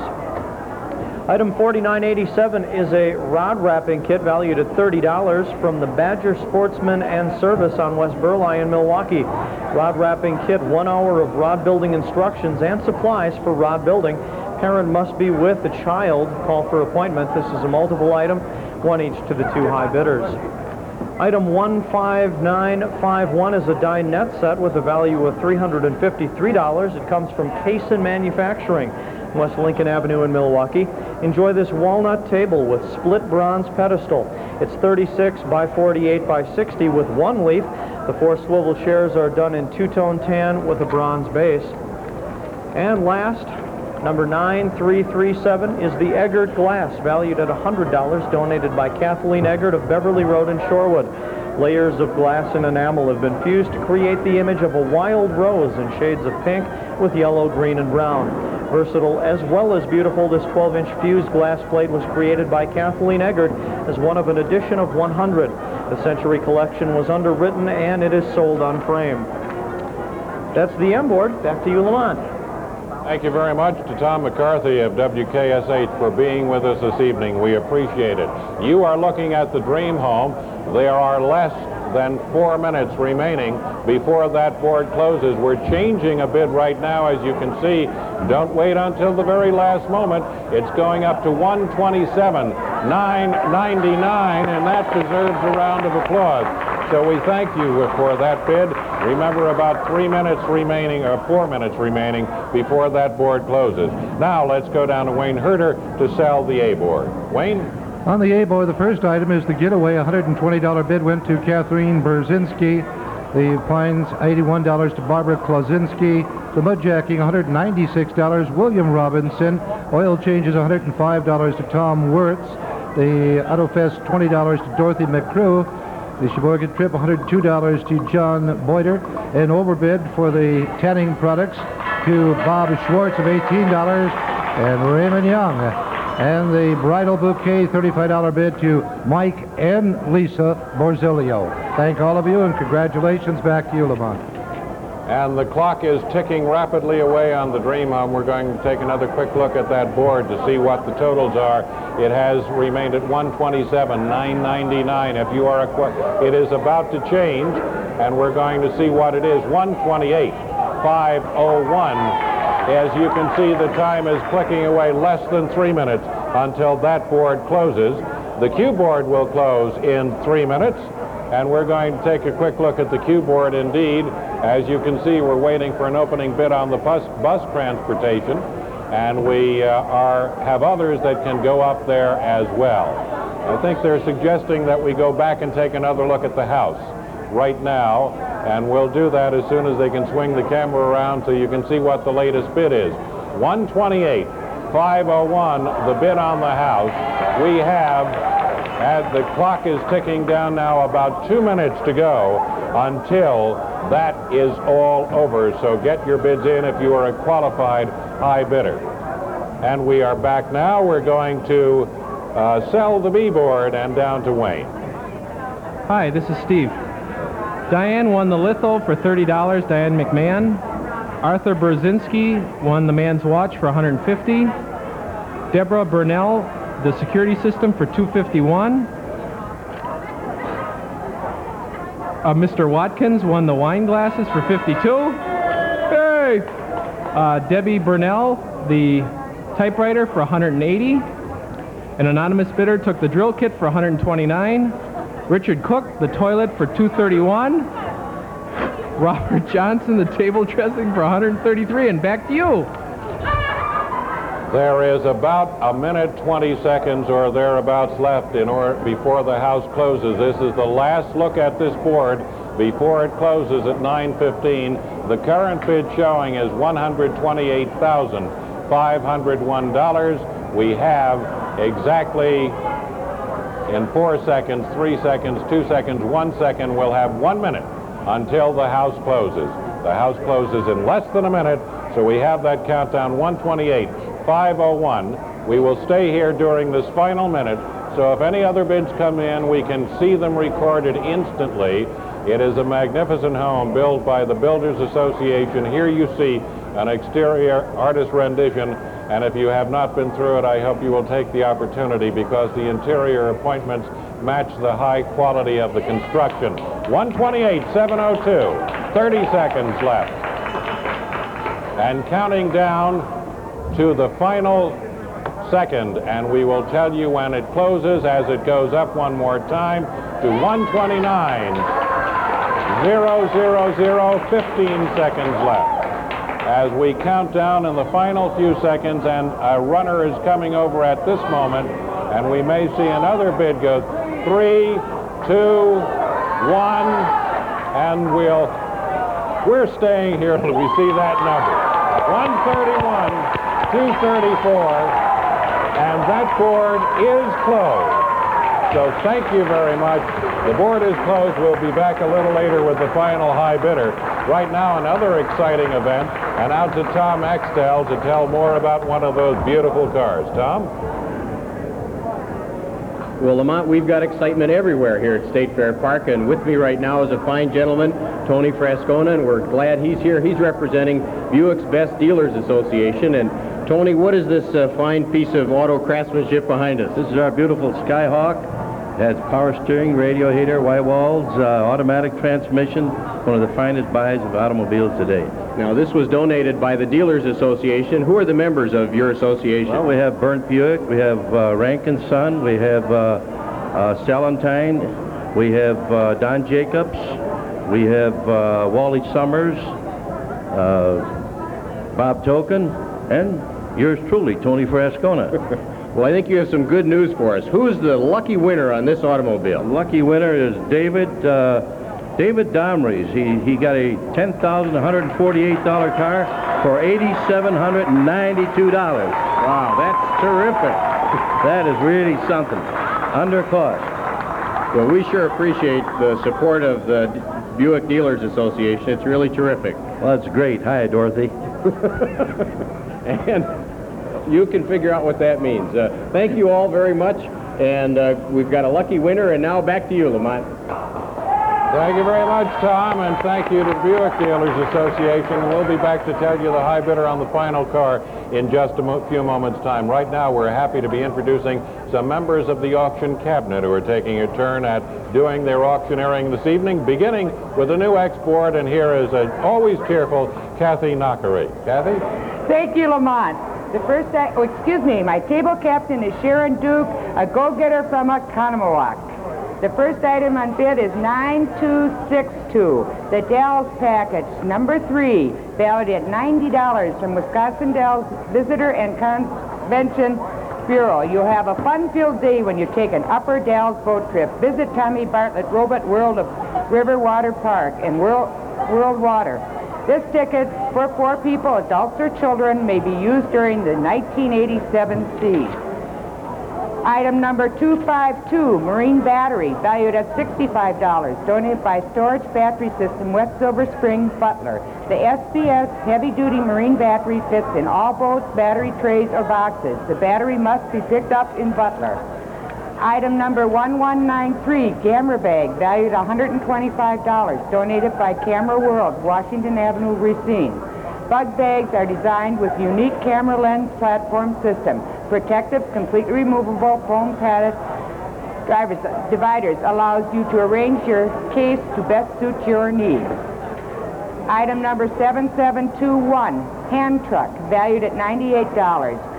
Item 4987 is a rod wrapping kit valued at $30 from the Badger Sportsman and Service on West Burleigh in Milwaukee. Rod wrapping kit, 1 hour of rod building instructions and supplies for rod building. Parent must be with the child. Call for appointment. This is a multiple item, one each to the two high bidders. Item 15951 is a dinette set with a value of $353. It comes from Cason Manufacturing, West Lincoln Avenue in Milwaukee. Enjoy this walnut table with split bronze pedestal. It's 36 by 48 by 60 with one leaf. The 4 swivel chairs are done in two-tone tan with a bronze base. And last, number 9337 is the Eggert glass, valued at $100, donated by Kathleen Eggert of Beverly Road in Shorewood. Layers of glass and enamel have been fused to create the image of a wild rose in shades of pink with yellow, green, and brown. Versatile as well as beautiful, this 12-inch fused glass plate was created by Kathleen Eggert as one of an edition of 100. The Century Collection was underwritten and it is sold on frame. That's the M board. Back to you, Lamont. Thank you very much to Tom McCarthy of WKSH for being with us this evening. We appreciate it. You are looking at the Dream Home. There are less than 4 minutes remaining before that board closes. We're changing a bid right now, as you can see. Don't wait until the very last moment. It's going up to $127,999, and that deserves a round of applause. So we thank you for that bid. Remember, about 3 minutes remaining, or 4 minutes remaining, before that board closes. Now let's go down to Wayne Herter to sell the A board. Wayne? On the A board, the first item is the Getaway. $120 bid went to Kathleen Berzinski. The Pines, $81 to Barbara Klozinski. The Mudjacking, $196. William Robinson. Oil changes, $105 to Tom Wirtz. The Autofest, $20 to Dorothy McCrew. The Sheboygan Trip, $102 to John Boyder. And overbid for the tanning products to Bob Schwartz of $18 and Raymond Young. And the bridal bouquet, $35 bid to Mike and Lisa Borzilio. Thank all of you and congratulations. Back to you, Lamont. And the clock is ticking rapidly away on the Dream Home. We're going to take another quick look at that board to see what the totals are. It has remained at $127,999. If you are it is about to change, and we're going to see what it is. $128,501. As you can see, the time is clicking away, less than 3 minutes until that board closes. The Q board will close in 3 minutes, and we're going to take a quick look at the Q board indeed. As you can see, we're waiting for an opening bid on the bus transportation, and we have others that can go up there as well. I think they're suggesting that we go back and take another look at the house right now, and we'll do that as soon as they can swing the camera around so you can see what the latest bid is. $128,501, the bid on the house. We have, as the clock is ticking down now, about 2 minutes to go until that is all over. So get your bids in if you are a qualified high bidder. And we are back now. We're going to sell the B board and down to Wayne. Hi, this is Steve. Diane won the litho for $30, Diane McMahon. Arthur Brzezinski won the man's watch for $150. Deborah Burnell, the security system for $251. Mr. Watkins won the wine glasses for $52. Hey! Debbie Burnell, the typewriter for $180. An anonymous bidder took the drill kit for $129. Richard Cook, the toilet for $231. Robert Johnson, the table dressing for $133. And back to you. There is about a minute 20 seconds or thereabouts left before the house closes. This is the last look at this board before it closes at 9:15. The current bid showing is $128,501. We have exactly in 4 seconds, 3 seconds, 2 seconds, 1 second. We'll have 1 minute until the house closes. The house closes in less than a minute, so we have that countdown, 128,501. We will stay here during this final minute, so if any other bids come in, we can see them recorded instantly. It is a magnificent home built by the Builders Association. Here you see an exterior artist rendition, and if you have not been through it, I hope you will take the opportunity because the interior appointments match the high quality of the construction. 128,702, 30 seconds left. And counting down to the final second, and we will tell you when it closes as it goes up one more time to 129,000, 15 seconds left. As we count down in the final few seconds, and a runner is coming over at this moment, and we may see another bid go 3, 2, 1, and we're staying here till we see that number. 131, 234, and that board is closed. So thank you very much. The board is closed. We'll be back a little later with the final high bidder. Right now, another exciting event, and out to Tom Axtell to tell more about one of those beautiful cars. Tom? Well, Lamont, we've got excitement everywhere here at State Fair Park, and with me right now is a fine gentleman, Tony Frascona, and we're glad he's here. He's representing Buick's Best Dealers Association. And Tony, what is this fine piece of auto craftsmanship behind us? This is our beautiful Skyhawk. It has power steering, radio heater, white walls, automatic transmission, one of the finest buys of automobiles today. Now, this was donated by the Dealers Association. Who are the members of your association? Well, we have Burnt Buick, we have Rankin Son, we have Salentine, we have Don Jacobs, we have Wally Summers, Bob Token, and yours truly, Tony Frascona. Well, I think you have some good news for us. Who's the lucky winner on this automobile? The lucky winner is David Domries. He got a $10,148 car for $8,792. Wow, that's terrific. That is really something. Under cost. Well, we sure appreciate the support of the Buick Dealers Association. It's really terrific. Well, that's great. Hi, Dorothy. And you can figure out what that means. Thank you all very much, and we've got a lucky winner, and now back to you, Lamont. Thank you very much, Tom, and thank you to Buick Dealers Association. We'll be back to tell you the high bidder on the final car in just a few moments' time. Right now, we're happy to be introducing some members of the auction cabinet who are taking a turn at doing their auctioneering this evening, beginning with the new X-Board, and here is an always cheerful Kathy Knockery. Kathy? Thank you, Lamont. The first, my table captain is Sharon Duke, a go-getter from Oconomowoc. The first item on bid is 9262, the Dells package, number 3, valued at $90 from Wisconsin Dells Visitor and Convention Bureau. You'll have a fun-filled day when you take an Upper Dells boat trip. Visit Tommy Bartlett Robot World of River Water Park and World Water. This ticket for 4 people, adults or children, may be used during the 1987 sea. Item number 252, Marine Battery, valued at $65, donated by Storage Battery System, West Silver Spring, Butler. The SBS heavy-duty marine battery fits in all boats, battery trays, or boxes. The battery must be picked up in Butler. Item number 1193, camera bag, valued $125, donated by Camera World, Washington Avenue, Racine. Bug bags are designed with unique camera lens platform system, protective, completely removable foam padded dividers allows you to arrange your case to best suit your needs. Item number 7721, hand truck, valued at $98,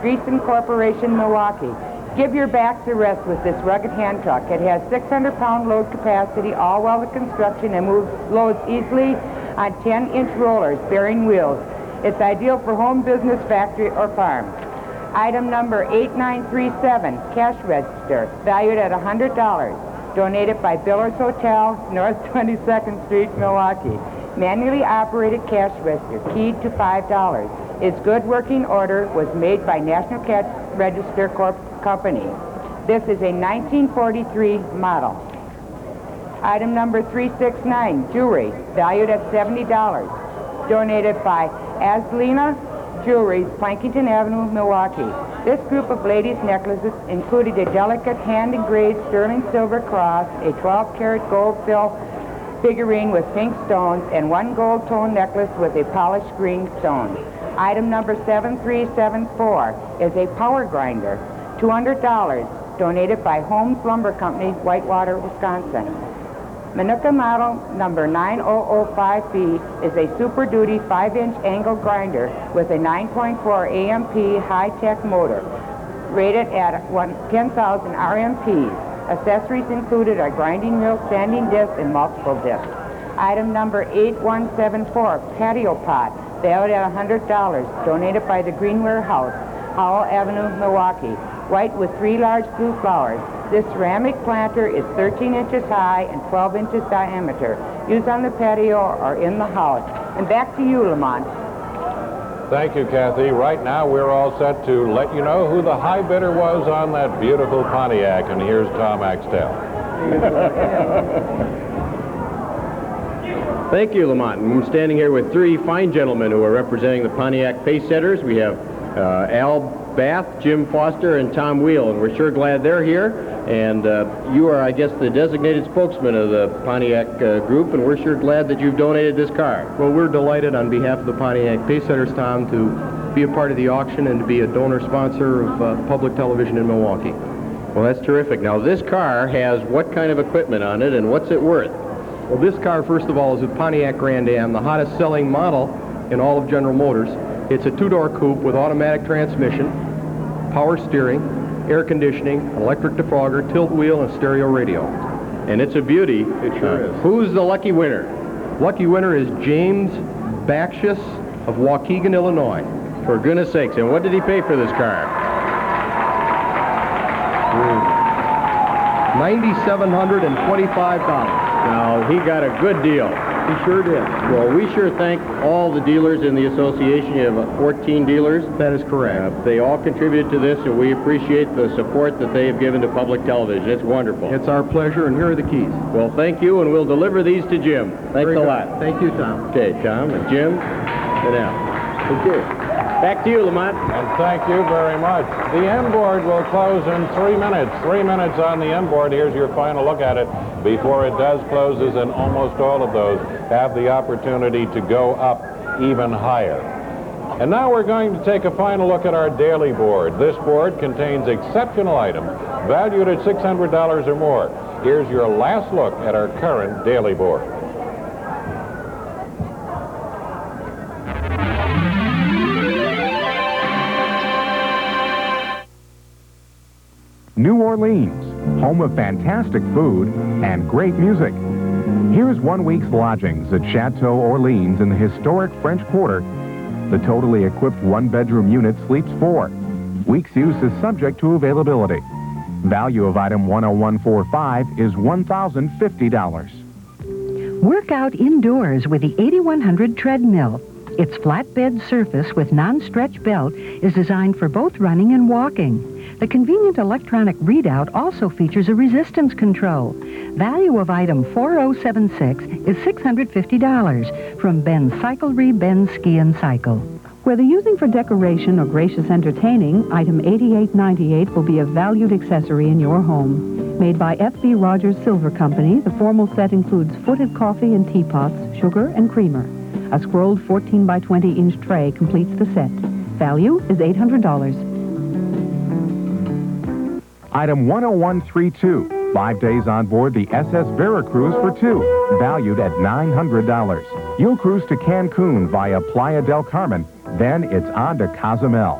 Greason Corporation, Milwaukee. Give your backs a rest with this rugged hand truck. It has 600-pound load capacity, all welded construction, and moves loads easily on 10-inch rollers bearing wheels. It's ideal for home, business, factory, or farm. Item number 8937, cash register, valued at $100, donated by Biller's Hotel, North 22nd Street, Milwaukee. Manually operated cash register, keyed to $5. Its good working order was made by National Cash Register Company. This is a 1943 model. Item number 369, jewelry, valued at $70, donated by Aslina Jewelry, Plankington Avenue, Milwaukee. This group of ladies' necklaces included a delicate hand-engraved sterling silver cross, a 12-karat gold fill figurine with pink stones, and one gold tone necklace with a polished green stone. Item number 7374 is a power grinder, $200, donated by Holmes Lumber Company, Whitewater, Wisconsin. Manuka model number 9005B is a Super Duty 5-inch angle grinder with a 9.4 AMP high-tech motor, rated at 10,000 RMPs. Accessories included are grinding wheel, sanding disc, and multiple discs. Item number 8174, patio pot, valued at $100, donated by the Greenware House, Howell Avenue, Milwaukee. White with 3 large blue flowers. This ceramic planter is 13 inches high and 12 inches diameter. Used on the patio or in the house. And back to you, Lamont. Thank you, Kathy. Right now, we're all set to let you know who the high bidder was on that beautiful Pontiac, and here's Tom Axtell. Thank you, Lamont. I'm standing here with 3 fine gentlemen who are representing the Pontiac pace setters. We have Al Bath, Jim Foster, and Tom Wheel, and we're sure glad they're here. And you are, I guess, the designated spokesman of the Pontiac group, and we're sure glad that you've donated this car. Well, we're delighted on behalf of the Pontiac Pacesetters, Tom, to be a part of the auction and to be a donor sponsor of public television in Milwaukee. Well, that's terrific. Now, this car has what kind of equipment on it, and what's it worth? Well, this car, first of all, is a Pontiac Grand Am, the hottest selling model in all of General Motors. It's a 2-door coupe with automatic transmission, power steering, air conditioning, electric defogger, tilt wheel, and stereo radio. And it's a beauty. It sure is. Who's the lucky winner? Lucky winner is James Bakshis of Waukegan, Illinois. For goodness sakes, and what did he pay for this car? $9,725. Now, he got a good deal. He sure did. Well, we sure thank all the dealers in the association. You have 14 dealers. That is correct. They all contributed to this, and we appreciate the support that they have given to public television. It's wonderful. It's our pleasure, and here are the keys. Well, thank you, and we'll deliver these to Jim. Thanks a lot. Thank you, Tom. Okay, Tom and Jim, and Al. Thank you. Back to you, Lamont. And thank you very much. The M board will close in 3 minutes. 3 minutes on the M board. Here's your final look at it before it does closes, and almost all of those have the opportunity to go up even higher. And now we're going to take a final look at our daily board. This board contains exceptional items valued at $600 or more. Here's your last look at our current daily board. New Orleans, home of fantastic food and great music. Here's 1 week's lodgings at Chateau Orleans in the historic French Quarter. The totally equipped 1-bedroom unit sleeps 4. Week's use is subject to availability. Value of item 10145 is $1,050. Work out indoors with the 8100 treadmill. Its flatbed surface with non-stretch belt is designed for both running and walking. The convenient electronic readout also features a resistance control. Value of item 4076 is $650 from Ben's Cyclery Ben's Ski and Cycle. Whether using for decoration or gracious entertaining, item 8898 will be a valued accessory in your home. Made by F.B. Rogers Silver Company, the formal set includes footed coffee and teapots, sugar and creamer. A scrolled 14 by 20 inch tray completes the set. Value is $800. Item 10132. 5 days on board the SS Veracruz for 2, valued at $900. You'll cruise to Cancun via Playa del Carmen, then it's on to Cozumel.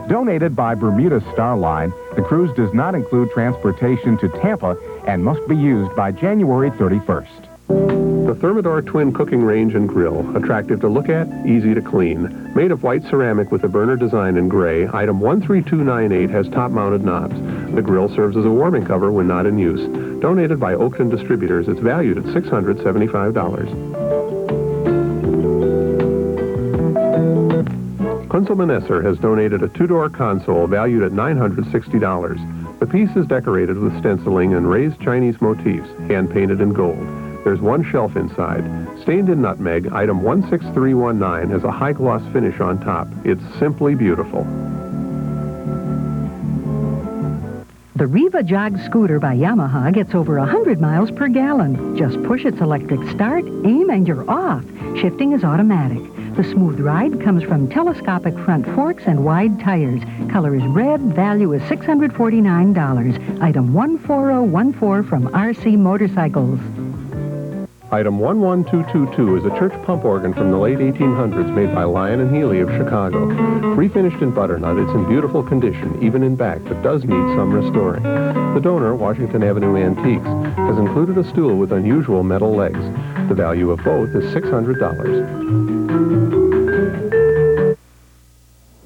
Donated by Bermuda Star Line, the cruise does not include transportation to Tampa and must be used by January 31st. The Thermador Twin Cooking Range and Grill, attractive to look at, easy to clean. Made of white ceramic with a burner design in gray, item 13298 has top-mounted knobs. The grill serves as a warming cover when not in use. Donated by Oakton Distributors, it's valued at $675. Kunzelman Esser has donated a two-door console valued at $960. The piece is decorated with stenciling and raised Chinese motifs, hand-painted in gold. There's one shelf inside. Stained in nutmeg, item 16319 has a high-gloss finish on top. It's simply beautiful. The Riva Jog scooter by Yamaha gets over 100 miles per gallon. Just push its electric start, aim, and you're off. Shifting is automatic. The smooth ride comes from telescopic front forks and wide tires. Color is red. Value is $649. Item 14014 from RC Motorcycles. Item 11222 is a church pump organ from the late 1800s made by Lyon and Healy of Chicago. Refinished in butternut, it's in beautiful condition, even in back, but does need some restoring. The donor, Washington Avenue Antiques, has included a stool with unusual metal legs. The value of both is $600.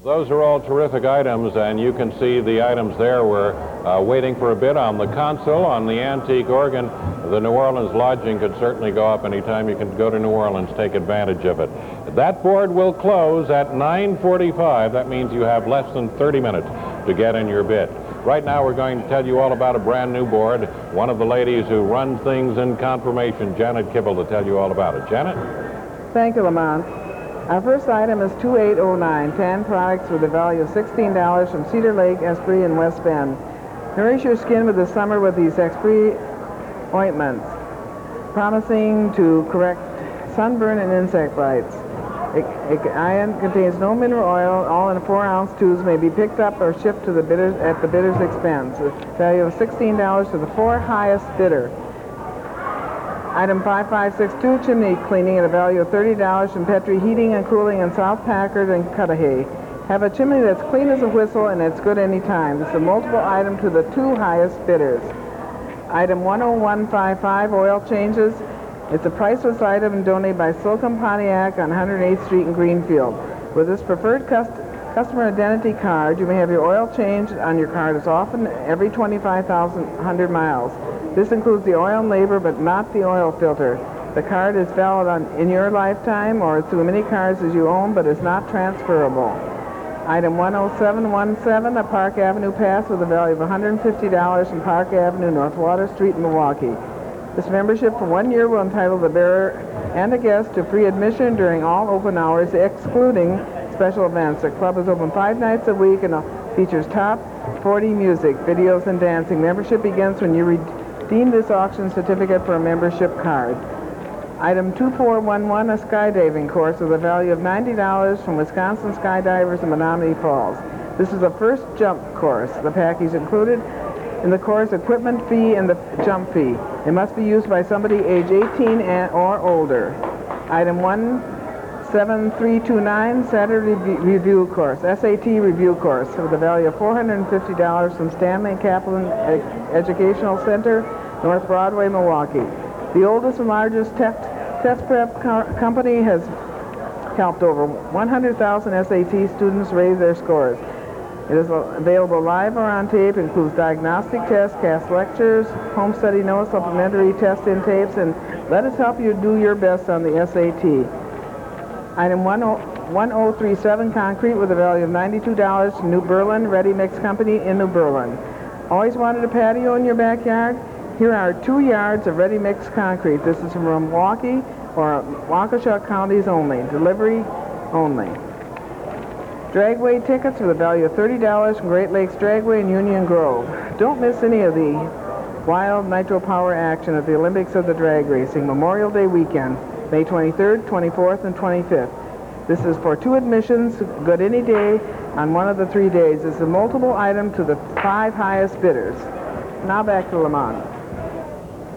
Those are all terrific items, and you can see the items there. We're waiting for a bid on the console, on the antique organ. The New Orleans lodging could certainly go up anytime you can go to New Orleans, take advantage of it. That board will close at 9:45. That means you have less than 30 minutes to get in your bid. Right now we're going to tell you all about a brand new board. One of the ladies who run things in confirmation, Janet Kibble, to tell you all about it. Janet? Thank you, Lamont. Our first item is 2809, tan products with a value of $16 from Cedar Lake, Esprit, and West Bend. Nourish your skin with the summer with these Esprit ointments, promising to correct sunburn and insect bites. Iron contains no mineral oil. All in 4-ounce tubes may be picked up or shipped to the bidders at the bidder's expense. The value of $16 to the 4 highest bidder. Item 5562, chimney cleaning at a value of $30 from Petrie Heating and Cooling in South Packard and Cudahy. Have a chimney that's clean as a whistle and it's good any time. It's a multiple item to the 2 highest bidders. Item 10155, oil changes. It's a priceless item and donated by Slocum Pontiac on 108th Street in Greenfield. With this preferred customer identity card, you may have your oil changed on your card as often every 25,100 miles. This includes the oil and labor, but not the oil filter. The card is valid in your lifetime or through many cards as you own, but is not transferable. Item 10717, a Park Avenue pass with a value of $150 from Park Avenue, North Water Street in Milwaukee. This membership for 1 year will entitle the bearer and a guest to free admission during all open hours, excluding special events. The club is open 5 nights a week and features top 40 music, videos, and dancing. Membership begins when you redeem this auction certificate for a membership card. Item 2411, a skydiving course with a value of $90 from Wisconsin Skydivers in Menominee Falls. This is a first jump course. The package included in the course equipment fee and the jump fee. It must be used by somebody age 18 or older. Item 17329, Saturday review course, SAT review course with a value of $450 from Stanley Kaplan Educational Center, North Broadway, Milwaukee. The oldest and largest test prep company has helped over 100,000 SAT students raise their scores. It is available live or on tape, includes diagnostic tests, cast lectures, home study notes, supplementary test-in tapes, and let us help you do your best on the SAT. Item 1037, concrete with a value of $92 from New Berlin Ready Mix Company in New Berlin. Always wanted a patio in your backyard? Here are 2 yards of ready mix concrete. This is from Milwaukee or Waukesha counties only. Delivery only. Dragway tickets for the value of $30 from Great Lakes Dragway in Union Grove. Don't miss any of the wild nitro power action at the Olympics of the Drag Racing Memorial Day weekend, May 23rd, 24th, and 25th. This is for 2 admissions, good any day on one of the 3 days. It's a multiple item to the 5 highest bidders. Now back to Lamont.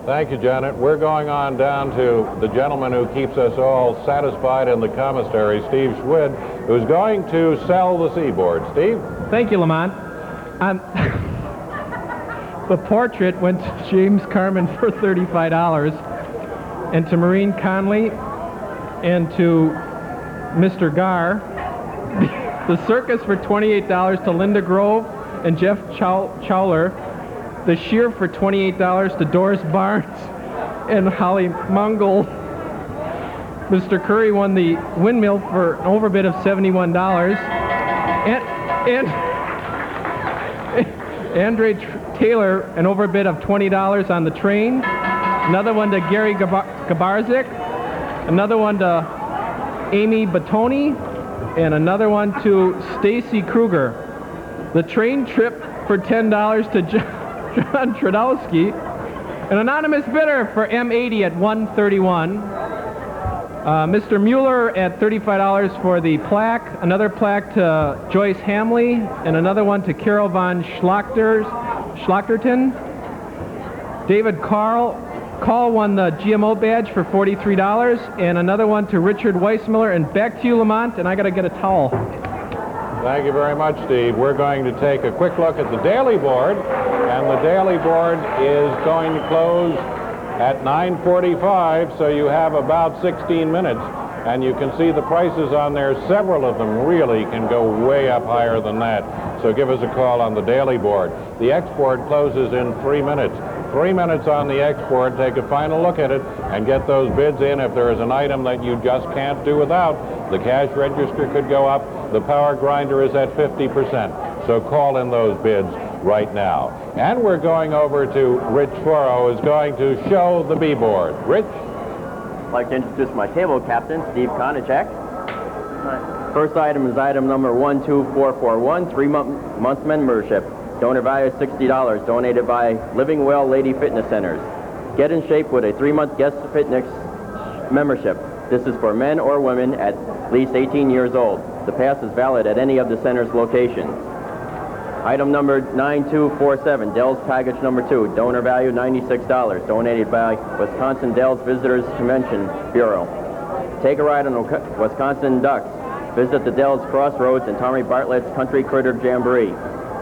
Thank you, Janet. We're going on down to the gentleman who keeps us all satisfied in the commissary, Steve Schwid, who's going to sell the Seaboard. Steve? Thank you, Lamont. The portrait went to James Carmen for $35, and to Maureen Conley, and to Mr. Gar. The circus for $28 to Linda Grove and Jeff Chowler. The shear for $28 to Doris Barnes and Holly Mongol. Mr. Curry won the windmill for an overbid of $71. And Andre Taylor, an overbid of $20 on the train. Another one to Gary Gabarzik. Another one to Amy Batoni. And another one to Stacy Kruger. The train trip for $10 to John Tradowski. An anonymous bidder for M80 at $131. Mr. Mueller at $35 for the plaque. Another plaque to Joyce Hamley. And another one to Carol von Schlachterton. David Call won the GMO badge for $43. And another one to Richard Weissmiller. And back to you, Lamont, and I got to get a towel. Thank you very much, Steve. We're going to take a quick look at the Daily Board, and the Daily Board is going to close at 9:45, so you have about 16 minutes, and you can see the prices on there. Several of them really can go way up higher than that, so give us a call on the Daily Board. The export closes in 3 minutes. 3 minutes on the export. Take a final look at it and get those bids in. If there is an item that you just can't do without, the cash register could go up. The power grinder is at 50%. So call in those bids right now. And we're going over to Rich Foro, who's going to show the B-board. Rich? I'd like to introduce my table captain, Steve Konachek. First item is item number 12441, 3-month membership. Donor value $60, donated by Living Well Lady Fitness Centers. Get in shape with a 3-month guest fitness membership. This is for men or women at least 18 years old. The pass is valid at any of the center's locations. Item number 9247, Dell's package number 2, donor value $96, donated by Wisconsin Dell's Visitors Convention Bureau. Take a ride on Wisconsin Ducks. Visit the Dell's Crossroads and Tommy Bartlett's Country Critter Jamboree.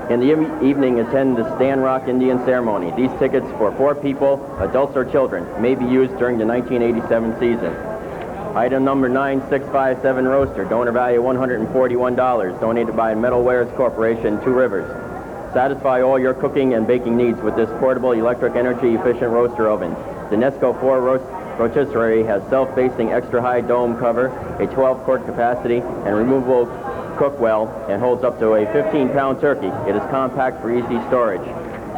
In the evening, attend the Stan Rock Indian Ceremony. These tickets for 4 people, adults or children, may be used during the 1987 season. Item number 9657, Roaster, donor value $141, donated by Metalwares Corporation, 2 Rivers. Satisfy all your cooking and baking needs with this portable electric energy efficient roaster oven. The Nesco 4 rotisserie has self-facing extra high dome cover, a 12-quart capacity, and removable cook well, and holds up to a 15-pound turkey. It is compact for easy storage.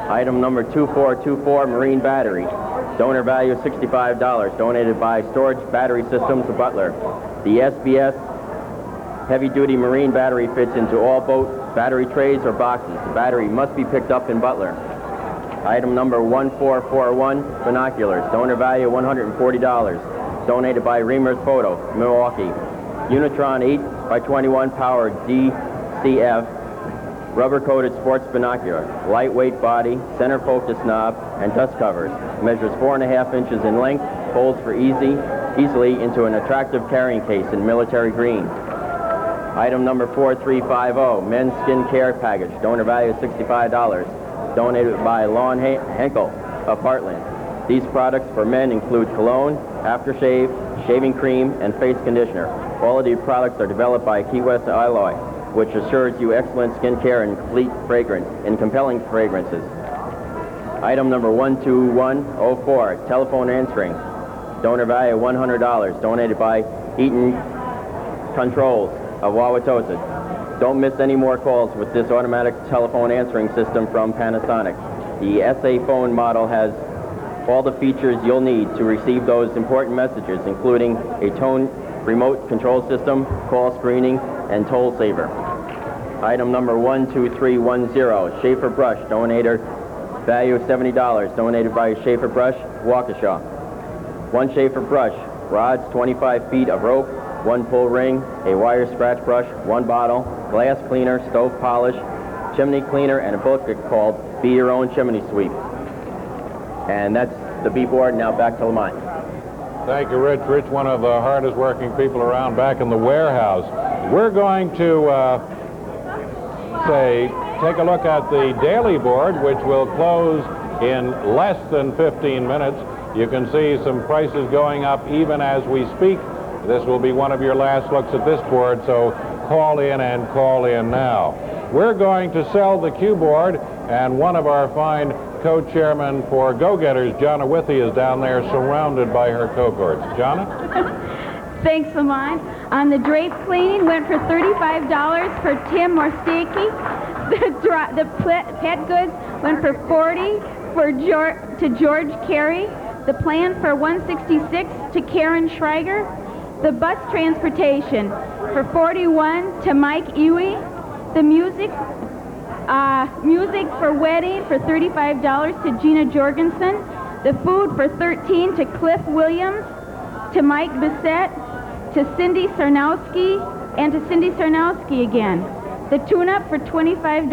Item number 2424, Marine Battery. Donor value $65, donated by Storage Battery Systems of Butler. The SBS heavy-duty marine battery fits into all boat battery trays or boxes. The battery must be picked up in Butler. Item number 1441, Binoculars. Donor value $140, donated by Reamer's Photo, Milwaukee. Unitron 8x21 powered DCF rubber-coated sports binocular, lightweight body, center focus knob, and dust covers. Measures 4.5 inches in length, folds for easily into an attractive carrying case in military green. Item number 4350, men's skin care package. Donor value $65, donated by Lon Henkel of Heartland. These products for men include cologne, aftershave, shaving cream, and face conditioner. All of these products are developed by Key West Alloy, which assures you excellent skin care and complete fragrance in compelling fragrances. Item number 12104, telephone answering. Donor value $100, donated by Eaton Controls of Wauwatosa. Don't miss any more calls with this automatic telephone answering system from Panasonic. The SA phone model has all the features you'll need to receive those important messages, including a tone remote control system, call screening, and toll saver. Item number 12310, Schaefer Brush, donator, value of $70, donated by Schaefer Brush, Waukesha. 1 Schaefer Brush, rods, 25 feet of rope, 1 pull ring, a wire scratch brush, 1 bottle, glass cleaner, stove polish, chimney cleaner, and a book called Be Your Own Chimney Sweep. And that's the B-board. Now back to Lamont. Thank you, Rich. Rich, one of the hardest working people around back in the warehouse. We're going to take a look at the daily board, which will close in less than 15 minutes. You can see some prices going up even as we speak. This will be one of your last looks at this board, so call in and call in now. We're going to sell the Q board, and one of our fine co-chairmen for Go-Getters, Jonna Withy, is down there surrounded by her cohorts. Jonna? Thanks, Lamont. On the drape cleaning went for $35 for Tim Morstaki. The pet goods went for $40 to George Carey. The plan for $166 to Karen Schreiger. The bus transportation for $41 to Mike Ewey. The music for wedding for $35 to Gina Jorgensen. The food for $13 to Cliff Williams, to Mike Bissett, to Cindy Sarnowski, and to Cindy Sarnowski again. The tune-up for $25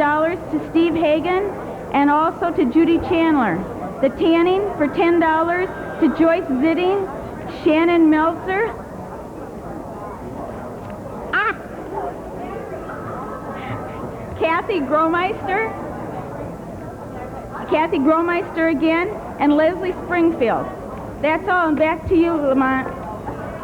to Steve Hagan, and also to Judy Chandler. The tanning for $10 to Joyce Zitting, Shannon Meltzer, Kathy Gromeister again, and Leslie Springfield. That's all, and back to you, Lamont.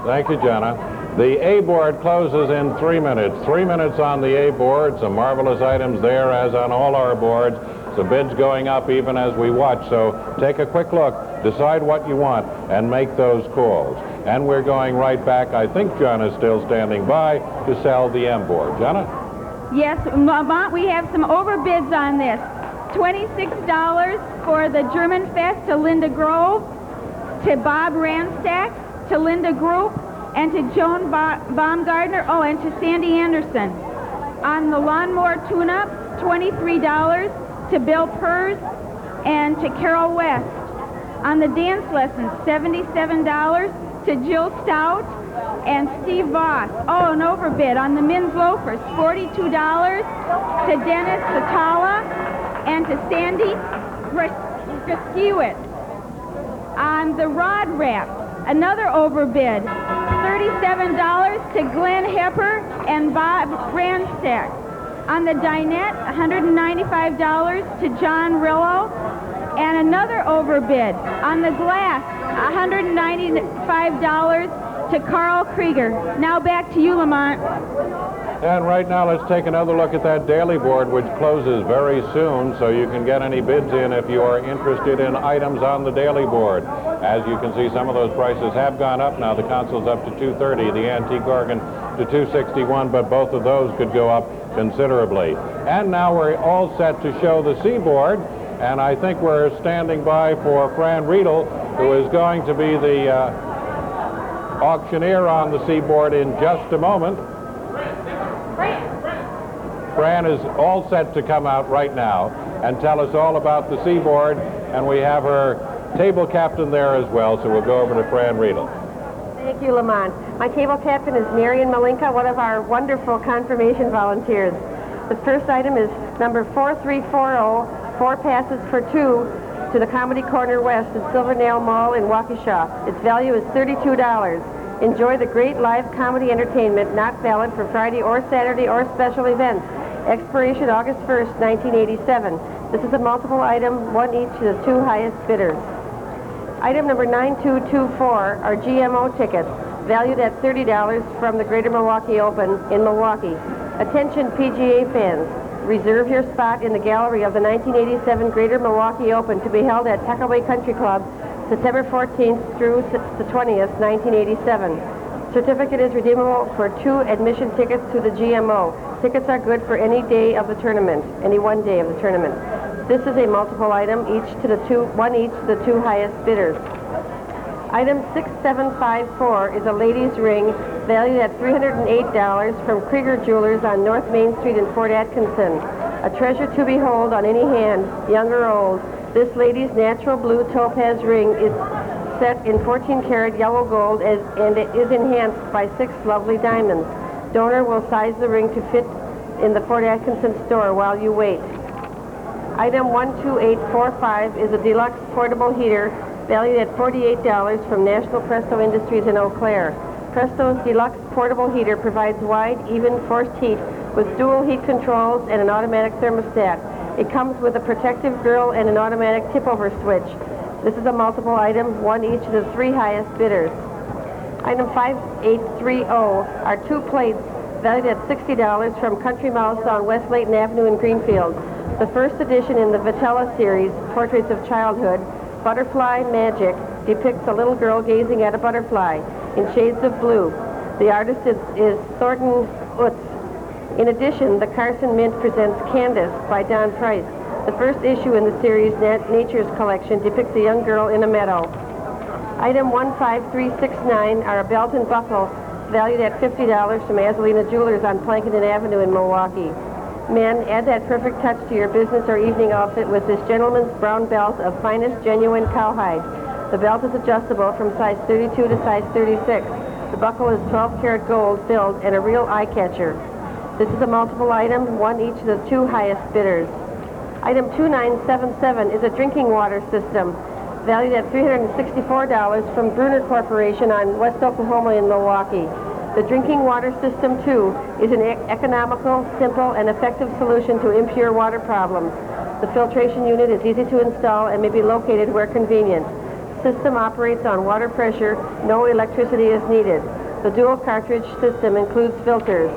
Thank you, Jonna. The A board closes in 3 minutes. 3 minutes on the A board. Some marvelous items there, as on all our boards. Some bids going up even as we watch. So take a quick look, decide what you want, and make those calls. And we're going right back. I think Jonna's still standing by to sell the M board. Jonna? Yes, Lamont, we have some overbids on this. $26 for the German Fest to Linda Grove, to Bob Ranstack, to Linda Group, and to Joan Baumgardner, and to Sandy Anderson. On the lawnmower tune-up, $23 to Bill Purz and to Carol West. On the dance lessons, $77 to Jill Stout and Steve Voss. Oh, an overbid on the men's loafers, $42 to Dennis Satala and to Sandy Graskiewicz. On the rod wrap, another overbid, $37 to Glenn Hepper and Bob Ranstack. On the dinette, $195 to John Rillo, and another overbid. On the glass, $195 to Carl Krieger. Now back to you, Lamont. And right now, let's take another look at that daily board, which closes very soon, so you can get any bids in if you are interested in items on the daily board. As you can see, some of those prices have gone up now. The console's up to $230, the antique organ to $261, but both of those could go up considerably. And now we're all set to show the C board, and I think we're standing by for Fran Riedel, who is going to be the auctioneer on the C board in just a moment. Fran is all set to come out right now and tell us all about the C board, and we have her table captain there as well, so we'll go over to Fran Riedel. Thank you, Lamont. My table captain is Marion Malinka, one of our wonderful confirmation volunteers. The first item is number 4340, 4 passes for 2 to the Comedy Corner West at Silvernail Mall in Waukesha. Its value is $32. Enjoy the great live comedy entertainment, not valid for Friday or Saturday or special events. Expiration August 1st, 1987. This is a multiple item, one each to the 2 highest bidders. Item number 9224 are GMO tickets, valued at $30 from the Greater Milwaukee Open in Milwaukee. Attention PGA fans, reserve your spot in the gallery of the 1987 Greater Milwaukee Open to be held at Tuckaway Country Club September 14th through the 20th, 1987. Certificate is redeemable for 2 admission tickets to the GMO. Tickets are good for any day of the tournament, any one day of the tournament. This is a multiple item, one each to the 2 highest bidders. Item 6754 is a ladies' ring valued at $308 from Krieger Jewelers on North Main Street in Fort Atkinson. A treasure to behold on any hand, young or old. This lady's natural blue topaz ring is set in 14-karat yellow gold and it is enhanced by 6 lovely diamonds. Donor will size the ring to fit in the Fort Atkinson store while you wait. Item 12845 is a deluxe portable heater valued at $48 from National Presto Industries in Eau Claire. Presto's deluxe portable heater provides wide, even forced heat with dual heat controls and an automatic thermostat. It comes with a protective grill and an automatic tip-over switch. This is a multiple item, one each of the 3 highest bidders. Item 5830 are 2 plates valued at $60 from Country Mouse on West Layton Avenue in Greenfield. The first edition in the Vitella series, Portraits of Childhood, Butterfly Magic, depicts a little girl gazing at a butterfly in shades of blue. The artist is Thornton Utz. In addition, the Carson Mint presents Candace by Don Price. The first issue in the series, Nature's Collection, depicts a young girl in a meadow. Item 15369 are a belt and buckle valued at $50 from Azalina Jewelers on Plankinton Avenue in Milwaukee. Men, add that perfect touch to your business or evening outfit with this gentleman's brown belt of finest genuine cowhide. The belt is adjustable from size 32 to size 36. The buckle is 12-karat gold filled and a real eye-catcher. This is a multiple item, one each of the 2 highest bidders. Item 2977 is a drinking water system valued at $364 from Bruner Corporation on West Oklahoma in Milwaukee. The drinking water system, too, is an economical, simple, and effective solution to impure water problems. The filtration unit is easy to install and may be located where convenient. The system operates on water pressure. No electricity is needed. The dual cartridge system includes filters.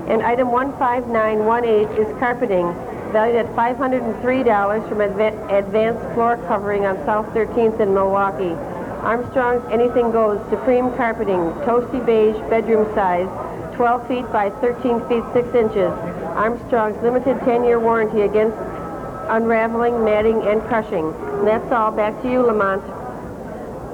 And item 15918 is carpeting, valued at $503 from Advanced Floor Covering on South 13th in Milwaukee. Armstrong's Anything Goes Supreme Carpeting, toasty beige, bedroom size, 12 feet by 13 feet 6 inches. Armstrong's limited 10-year warranty against unraveling, matting, and crushing. And that's all. Back to you, Lamont.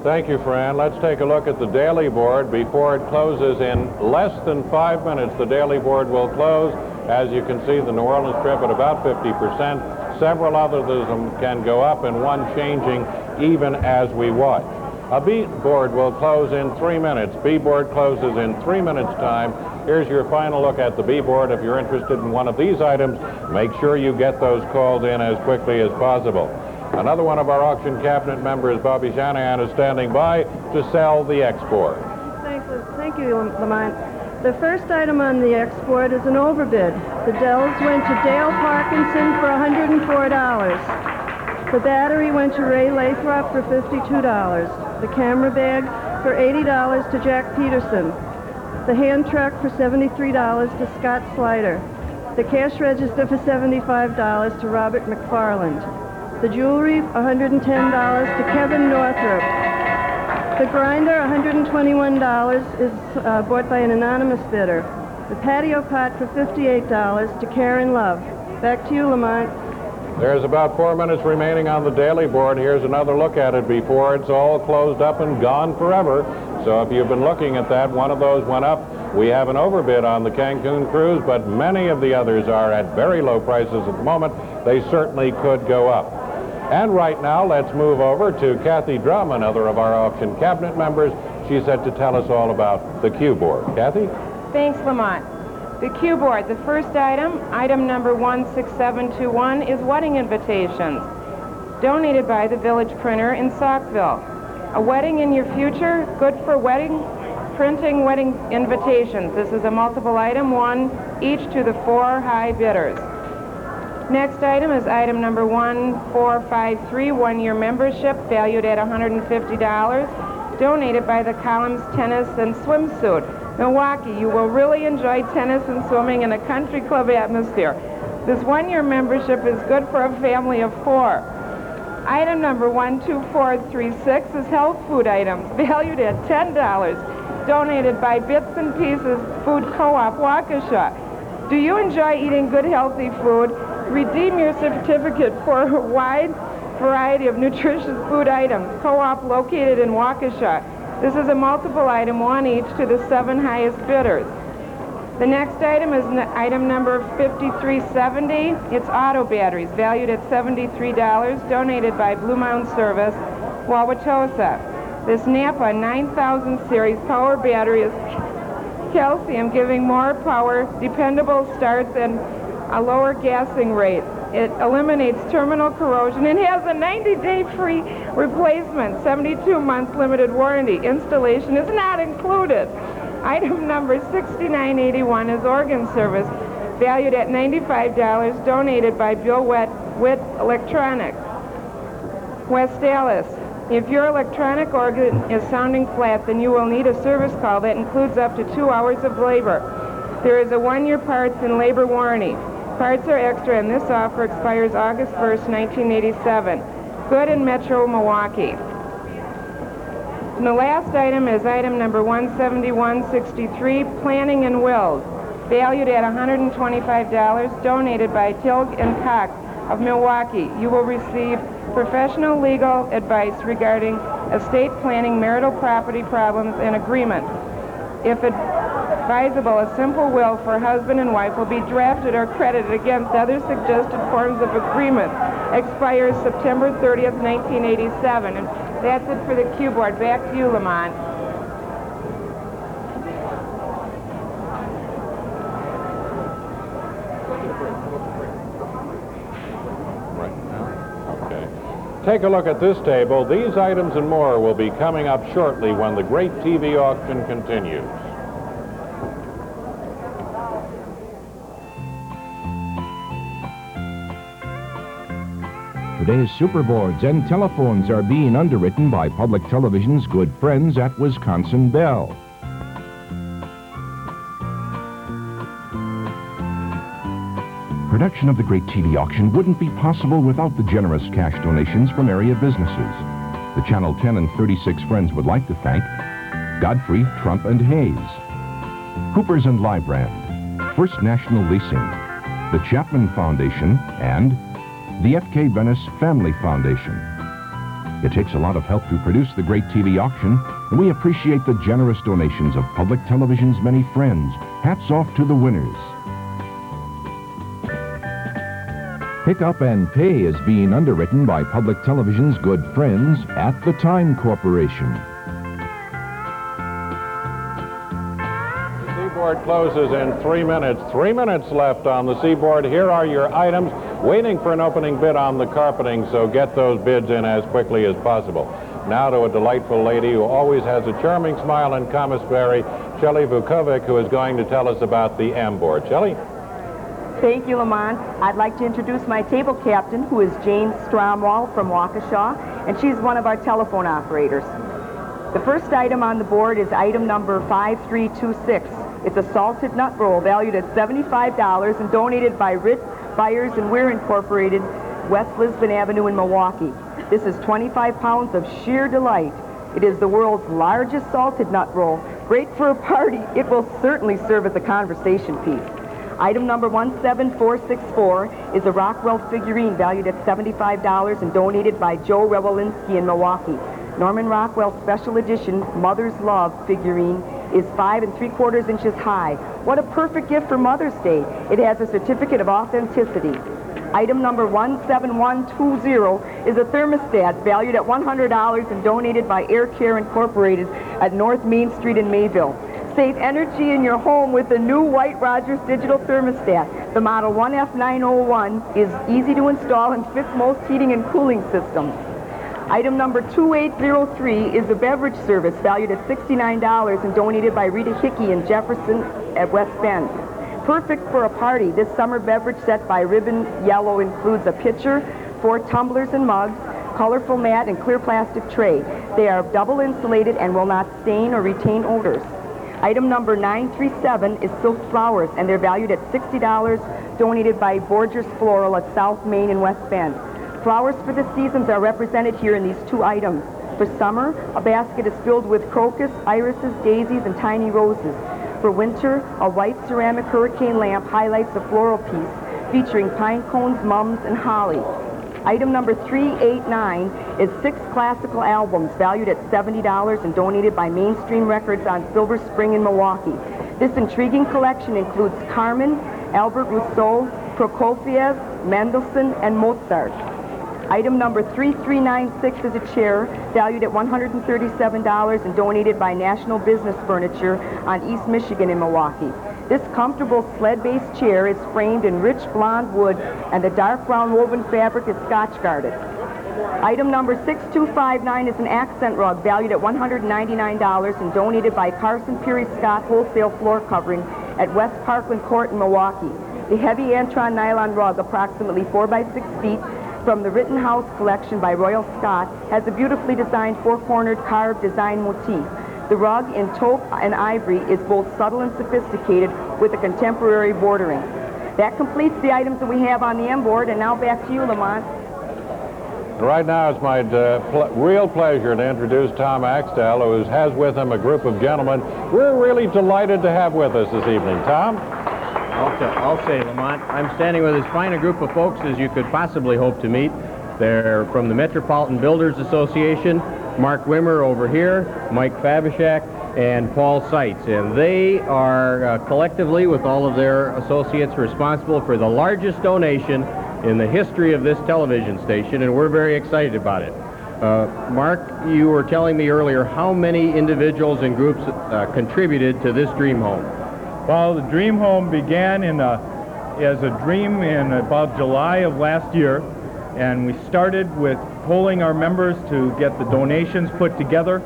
Thank you, Fran. Let's take a look at the daily board before it closes in less than 5 minutes. The daily board will close. As you can see, the New Orleans trip at about 50%. Several others of them can go up and one changing even as we watch. A B board will close in 3 minutes. B board closes in 3 minutes time. Here's your final look at the B board. If you're interested in one of these items, make sure you get those called in as quickly as possible. Another one of our auction cabinet members, Bobby Shanahan, is standing by to sell the export. Thank you, Lamont. The first item on the export is an overbid. The Dells went to Dale Parkinson for $104. The battery went to Ray Lathrop for $52. The camera bag for $80 to Jack Peterson. The hand truck for $73 to Scott Slider. The cash register for $75 to Robert McFarland. The jewelry, $110 to Kevin Northrup. The grinder, $121, is bought by an anonymous bidder. The patio pot for $58 to Karen Love. Back to you, Lamont. There's about 4 minutes remaining on the daily board. Here's another look at it before it's all closed up and gone forever. So if you've been looking at that, one of those went up. We have an overbid on the Cancun cruise, but many of the others are at very low prices at the moment. They certainly could go up. And right now, let's move over to Kathy Drum, another of our auction cabinet members. She's set to tell us all about the Q board. Kathy? Thanks, Lamont. The Q board, the first item number 16721, is wedding invitations, donated by the Village Printer in Saukville. A wedding in your future, good for printing wedding invitations. This is a multiple item, one each to the 4 high bidders. Next item is item number 1453, 1-year membership, valued at $150, donated by the Columns Tennis and Swimsuit. Milwaukee, you will really enjoy tennis and swimming in a country club atmosphere. This 1-year membership is good for a family of 4. Item number 12436 is health food items, valued at $10, donated by Bits and Pieces Food Co-op, Waukesha. Do you enjoy eating good, healthy food? Redeem your certificate for a wide variety of nutritious food items. Co-op located in Waukesha. This is a multiple item, one each to the 7 highest bidders. The next item is item number 5370. It's auto batteries, valued at $73, donated by Blue Mound Service, Wauwatosa. This Napa 9000 series power battery is calcium, giving more power, dependable starts, and a lower gassing rate. It eliminates terminal corrosion and has a 90-day free replacement, 72 months limited warranty. Installation is not included. Item number 6981 is organ service, valued at $95, donated by Bill Witt Electronics, West Dallas. If your electronic organ is sounding flat, then you will need a service call that includes up to 2 hours of labor. There is a 1-year parts and labor warranty. Parts are extra, and this offer expires August 1st, 1987. Good in Metro Milwaukee. And the last item is item number 17163, Planning and Wills, valued at $125, donated by Tilg and Cox of Milwaukee. You will receive professional legal advice regarding estate planning, marital property problems, and agreement. If advisable, a simple will for husband and wife will be drafted or credited against other suggested forms of agreement. Expires September 30th, 1987. And that's it for the cue board. Back to you, Lamont. Take a look at this table. These items and more will be coming up shortly when the great TV auction continues. Today's superboards and telephones are being underwritten by Public Television's good friends at Wisconsin Bell. Production of the great TV auction wouldn't be possible without the generous cash donations from area businesses. The Channel 10 and 36 friends would like to thank Godfrey, Trump, and Hayes, Coopers and Librand, First National Leasing, the Chapman Foundation, and the F.K. Venice Family Foundation. It takes a lot of help to produce the great TV auction, and we appreciate the generous donations of Public Television's many friends. Hats off to the winners. Pick Up and Pay is being underwritten by Public Television's good friends at the Time Corporation. The Seaboard closes in 3 minutes. 3 minutes left on the Seaboard. Here are your items waiting for an opening bid on the carpeting, so get those bids in as quickly as possible. Now to a delightful lady who always has a charming smile and commissary, Shelley Vukovic, who is going to tell us about the M-Board. Shelley? Thank you, Lamont. I'd like to introduce my table captain, who is Jane Stromwall from Waukesha, and she's one of our telephone operators. The first item on the board is item number 5326. It's a salted nut roll valued at $75 and donated by Ritz Buyers and Weir Incorporated, West Lisbon Avenue in Milwaukee. This is 25 pounds of sheer delight. It is the world's largest salted nut roll. Great for a party. It will certainly serve as a conversation piece. Item number 17464 is a Rockwell figurine valued at $75 and donated by Joe Rewelinski in Milwaukee. Norman Rockwell Special Edition Mother's Love figurine is 5 3/4 inches high. What a perfect gift for Mother's Day. It has a certificate of authenticity. Item number 17120 is a thermostat valued at $100 and donated by Air Care Incorporated at North Main Street in Mayville. Save energy in your home with the new White Rogers digital thermostat. The model 1F901 is easy to install and fits most heating and cooling systems. Item number 2803 is a beverage service valued at $69 and donated by Rita Hickey in Jefferson at West Bend. Perfect for a party, this summer beverage set by Ribbon Yellow includes a pitcher, 4 tumblers and mugs, colorful mat, and clear plastic tray. They are double insulated and will not stain or retain odors. Item number 937 is silk flowers, and they're valued at $60, donated by Borgers Floral at South Main in West Bend. Flowers for the seasons are represented here in these 2 items. For summer, a basket is filled with crocus, irises, daisies, and tiny roses. For winter, a white ceramic hurricane lamp highlights a floral piece featuring pine cones, mums, and holly. Item number 389 is 6 classical albums valued at $70 and donated by Mainstream Records on Silver Spring in Milwaukee. This intriguing collection includes Carmen, Albert Rousseau, Prokofiev, Mendelssohn, and Mozart. Item number 3396 is a chair valued at $137 and donated by National Business Furniture on East Michigan in Milwaukee. This comfortable sled-based chair is framed in rich blonde wood and the dark brown woven fabric is Scotch-guarded. Item number 6259 is an accent rug valued at $199 and donated by Carson Peary Scott Wholesale Floor Covering at West Parkland Court in Milwaukee. The heavy Antron nylon rug, approximately 4 by 6 feet, from the Rittenhouse collection by Royal Scott, has a beautifully designed four-cornered carved design motif. The rug in taupe and ivory is both subtle and sophisticated with a contemporary bordering. That completes the items that we have on the M board, and now back to you, Lamont. Right now, it's my real pleasure to introduce Tom Axtell, who has with him a group of gentlemen we're really delighted to have with us this evening. Tom? I'll say, Lamont, I'm standing with as fine a group of folks as you could possibly hope to meet. They're from the Metropolitan Builders Association, Mark Wimmer over here, Mike Fabishak, and Paul Seitz. And they are collectively, with all of their associates, responsible for the largest donation in the history of this television station, and we're very excited about it. Mark, you were telling me earlier how many individuals and groups contributed to this dream home. Well, the dream home began as a dream in about July of last year, and we started with polling our members to get the donations put together,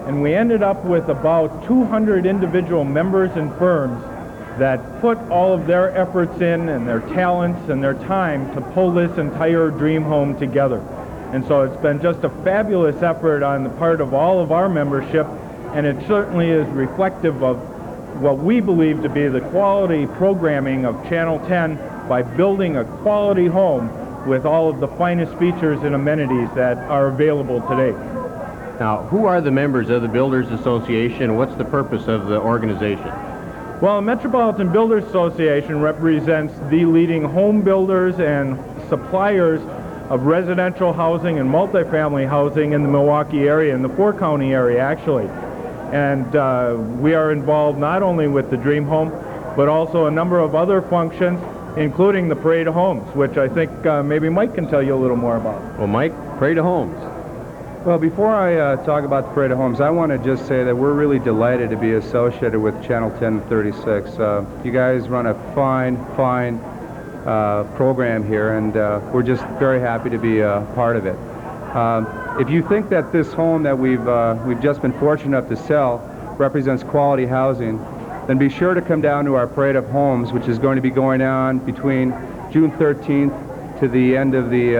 and we ended up with about 200 individual members and firms that put all of their efforts in and their talents and their time to pull this entire dream home together. And so it's been just a fabulous effort on the part of all of our membership, and it certainly is reflective of what we believe to be the quality programming of Channel 10 by building a quality home with all of the finest features and amenities that are available today. Now, who are the members of the Builders Association? What's the purpose of the organization? Well, the Metropolitan Builders Association represents the leading home builders and suppliers of residential housing and multifamily housing in the Milwaukee area, in the four-county area, actually. And we are involved not only with the Dream Home, but also a number of other functions, including the Parade of Homes, which I think maybe Mike can tell you a little more about. Well, Mike, Parade of Homes. Well, before I talk about the Parade of Homes, I want to just say that we're really delighted to be associated with Channel 1036. You guys run a fine program here, and we're just very happy to be a part of it. If you think that this home that we've just been fortunate enough to sell represents quality housing, then be sure to come down to our Parade of Homes, which is going to be going on between June 13th to the end of the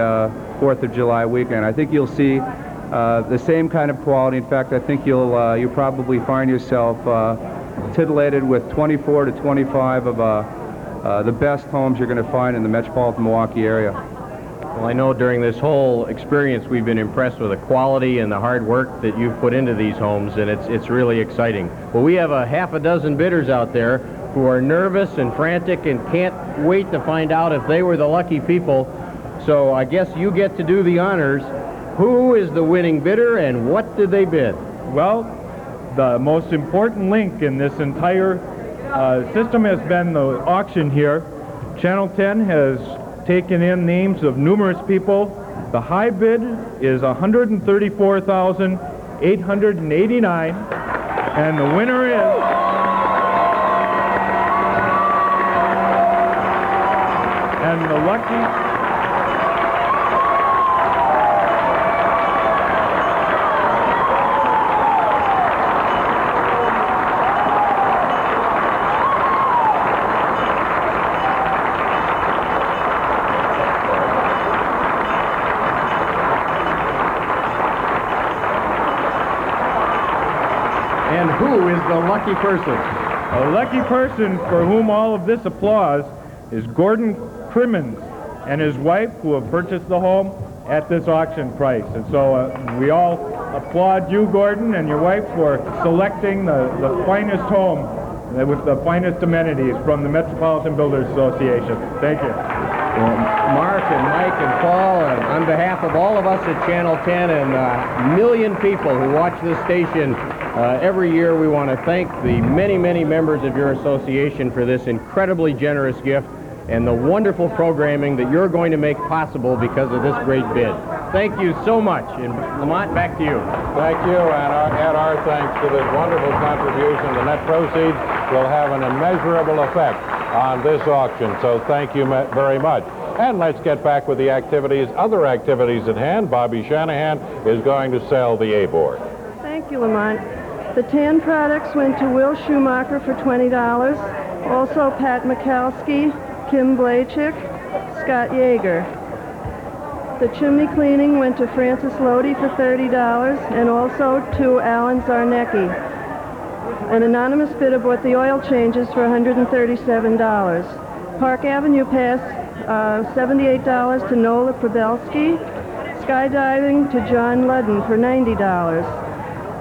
4th of July weekend. I think you'll see the same kind of quality. In fact, I think you'll probably find yourself titillated with 24 to 25 of the best homes you're going to find in the metropolitan Milwaukee area. Well, I know during this whole experience we've been impressed with the quality and the hard work that you've put into these homes, and it's really exciting. Well, we have a half a dozen bidders out there who are nervous and frantic and can't wait to find out if they were the lucky people. So I guess you get to do the honors. Who is the winning bidder and what did they bid? Well, the most important link in this entire system has been the auction here. Channel 10 has taken in names of numerous people. The high bid is $134,889, and the winner is the lucky lucky person. A lucky person for whom all of this applause is Gordon Crimmins and his wife, who have purchased the home at this auction price. And so we all applaud you, Gordon, and your wife for selecting the finest home with the finest amenities from the Metropolitan Builders Association. Thank you. Well, Mark and Mike and Paul, and on behalf of all of us at Channel 10 and a million people who watch this station every year, we want to thank the many, many members of your association for this incredibly generous gift and the wonderful programming that you're going to make possible because of this great bid. Thank you so much. And Lamont, back to you. Thank you, and add our thanks to this wonderful contribution. The net proceeds will have an immeasurable effect on this auction, so thank you very much. And let's get back with the other activities at hand. Bobby Shanahan is going to sell the A-board. Thank you, Lamont. The tan products went to Will Schumacher for $20. Also Pat Mikalski, Kim Blachik, Scott Yeager. The chimney cleaning went to Francis Lodi for $30 and also to Alan Zarnecki. An anonymous bid bought the oil changes for $137. Park Avenue Pass, $78 to Nola Probelski. Skydiving to John Ludden for $90.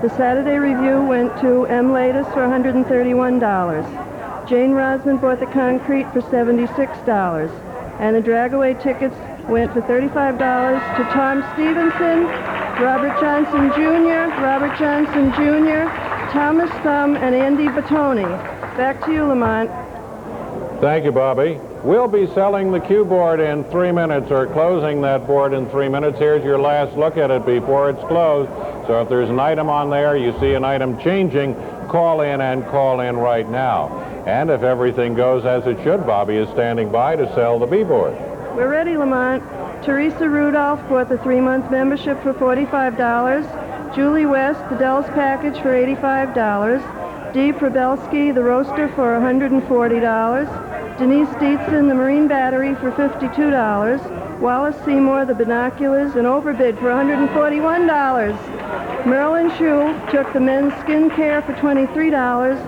The Saturday Review went to M. Latus for $131. Jane Rosman bought the concrete for $76. And the drag-away tickets went for $35 to Tom Stevenson, Robert Johnson Jr., Thomas Thumb, and Andy Batoni. Back to you, Lamont. Thank you, Bobby. We'll be selling the Q board in 3 minutes, or closing that board in 3 minutes. Here's your last look at it before it's closed. So if there's an item on there, you see an item changing, call in right now. And if everything goes as it should, Bobby is standing by to sell the B board. We're ready, Lamont. Teresa Rudolph bought the 3-month membership for $45. Julie West, the Dell's package for $85. Dee Probelski, the roaster for $140. Denise Dietzen, the marine battery for $52. Wallace Seymour, the binoculars, and overbid for $141. Marilyn Schul took the men's skin care for $23.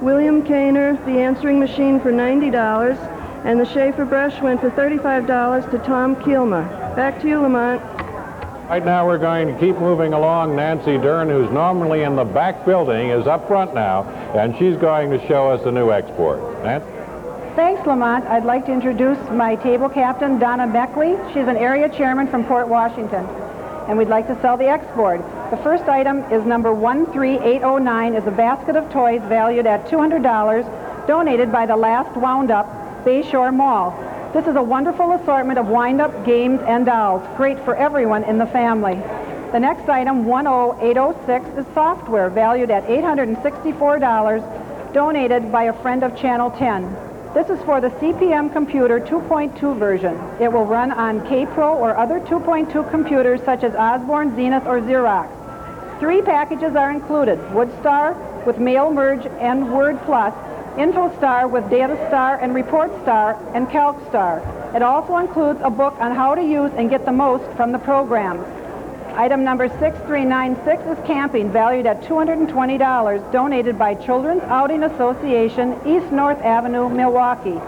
William Kaner, the answering machine for $90. And the Schaefer brush went for $35 to Tom Kielma. Back to you, Lamont. Right now we're going to keep moving along. Nancy Dern, who's normally in the back building, is up front now, and she's going to show us the new export. Nancy? Thanks, Lamont. I'd like to introduce my table captain, Donna Beckley. She's an area chairman from Port Washington, and we'd like to sell the export. The first item is number 13809, is a basket of toys valued at $200, donated by the Last Wound Up Bayshore Mall. This is a wonderful assortment of wind-up games and dolls, great for everyone in the family. The next item, 10806, is software valued at $864, donated by a friend of Channel 10. This is for the CPM Computer 2.2 version. It will run on K-Pro or other 2.2 computers such as Osborne, Zenith, or Xerox. 3 packages are included: WoodStar with Mail Merge and Word Plus, InfoStar with DataStar and ReportStar, and CalcStar. It also includes a book on how to use and get the most from the programs. Item number 6396 is camping, valued at $220, donated by Children's Outing Association, East North Avenue, Milwaukee.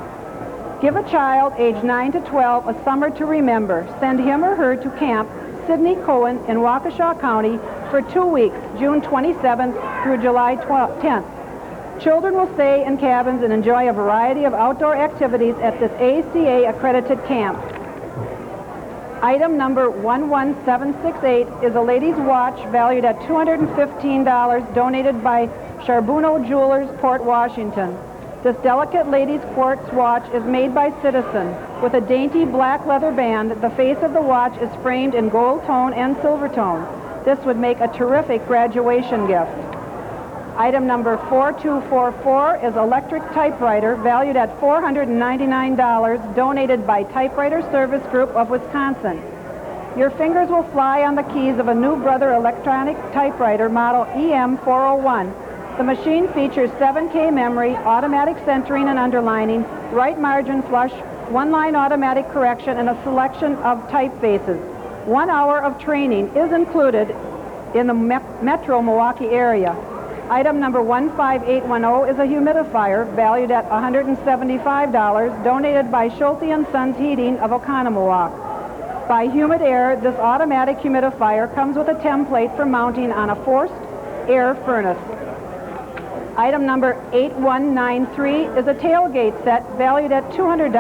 Give a child age 9 to 12 a summer to remember. Send him or her to Camp Sidney Cohen in Waukesha County for 2 weeks, June 27th through July 10th. Children will stay in cabins and enjoy a variety of outdoor activities at this ACA-accredited camp. Item number 11768 is a ladies' watch valued at $215, donated by Charbonneau Jewelers, Port Washington. This delicate ladies' quartz watch is made by Citizen. With a dainty black leather band, the face of the watch is framed in gold tone and silver tone. This would make a terrific graduation gift. Item number 4244 is electric typewriter valued at $499, donated by Typewriter Service Group of Wisconsin. Your fingers will fly on the keys of a New Brother electronic typewriter model EM401. The machine features 7K memory, automatic centering and underlining, right margin flush, one-line automatic correction, and a selection of typefaces. 1 hour of training is included in the Metro Milwaukee area. Item number 15810 is a humidifier valued at $175, donated by Schulte & Sons Heating of Oconomowoc. By Humid Air, this automatic humidifier comes with a template for mounting on a forced air furnace. Item number 8193 is a tailgate set valued at $200,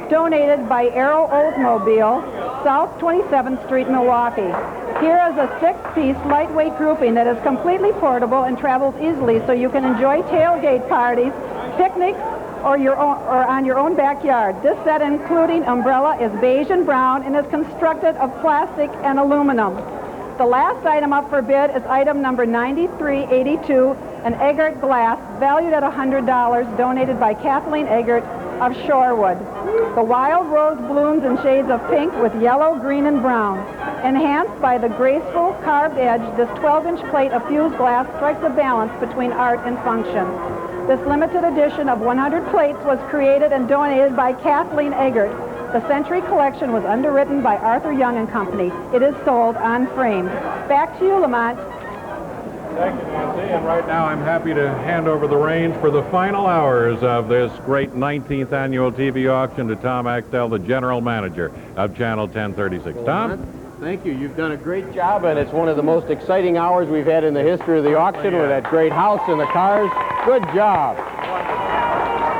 donated by Aero Oldsmobile, South 27th Street, Milwaukee. Here is a 6-piece lightweight grouping that is completely portable and travels easily, so you can enjoy tailgate parties, picnics, or on your own backyard. This set, including umbrella, is beige and brown and is constructed of plastic and aluminum. The last item up for bid is item number 9382, an Eggert glass valued at $100, donated by Kathleen Eggert of Shorewood. The wild rose blooms in shades of pink with yellow, green, and brown. Enhanced by the graceful carved edge, this 12-inch plate of fused glass strikes a balance between art and function. This limited edition of 100 plates was created and donated by Kathleen Eggert. The Century Collection was underwritten by Arthur Young and Company. It is sold unframed. Back to you, Lamont. Thank you, Nancy. And right now I'm happy to hand over the reins for the final hours of this great 19th annual TV auction to Tom Axtell, the general manager of Channel 1036. Tom? Thank you. You've done a great job, and it's one of the most exciting hours we've had in the history of the auction with that great house and the cars. Good job.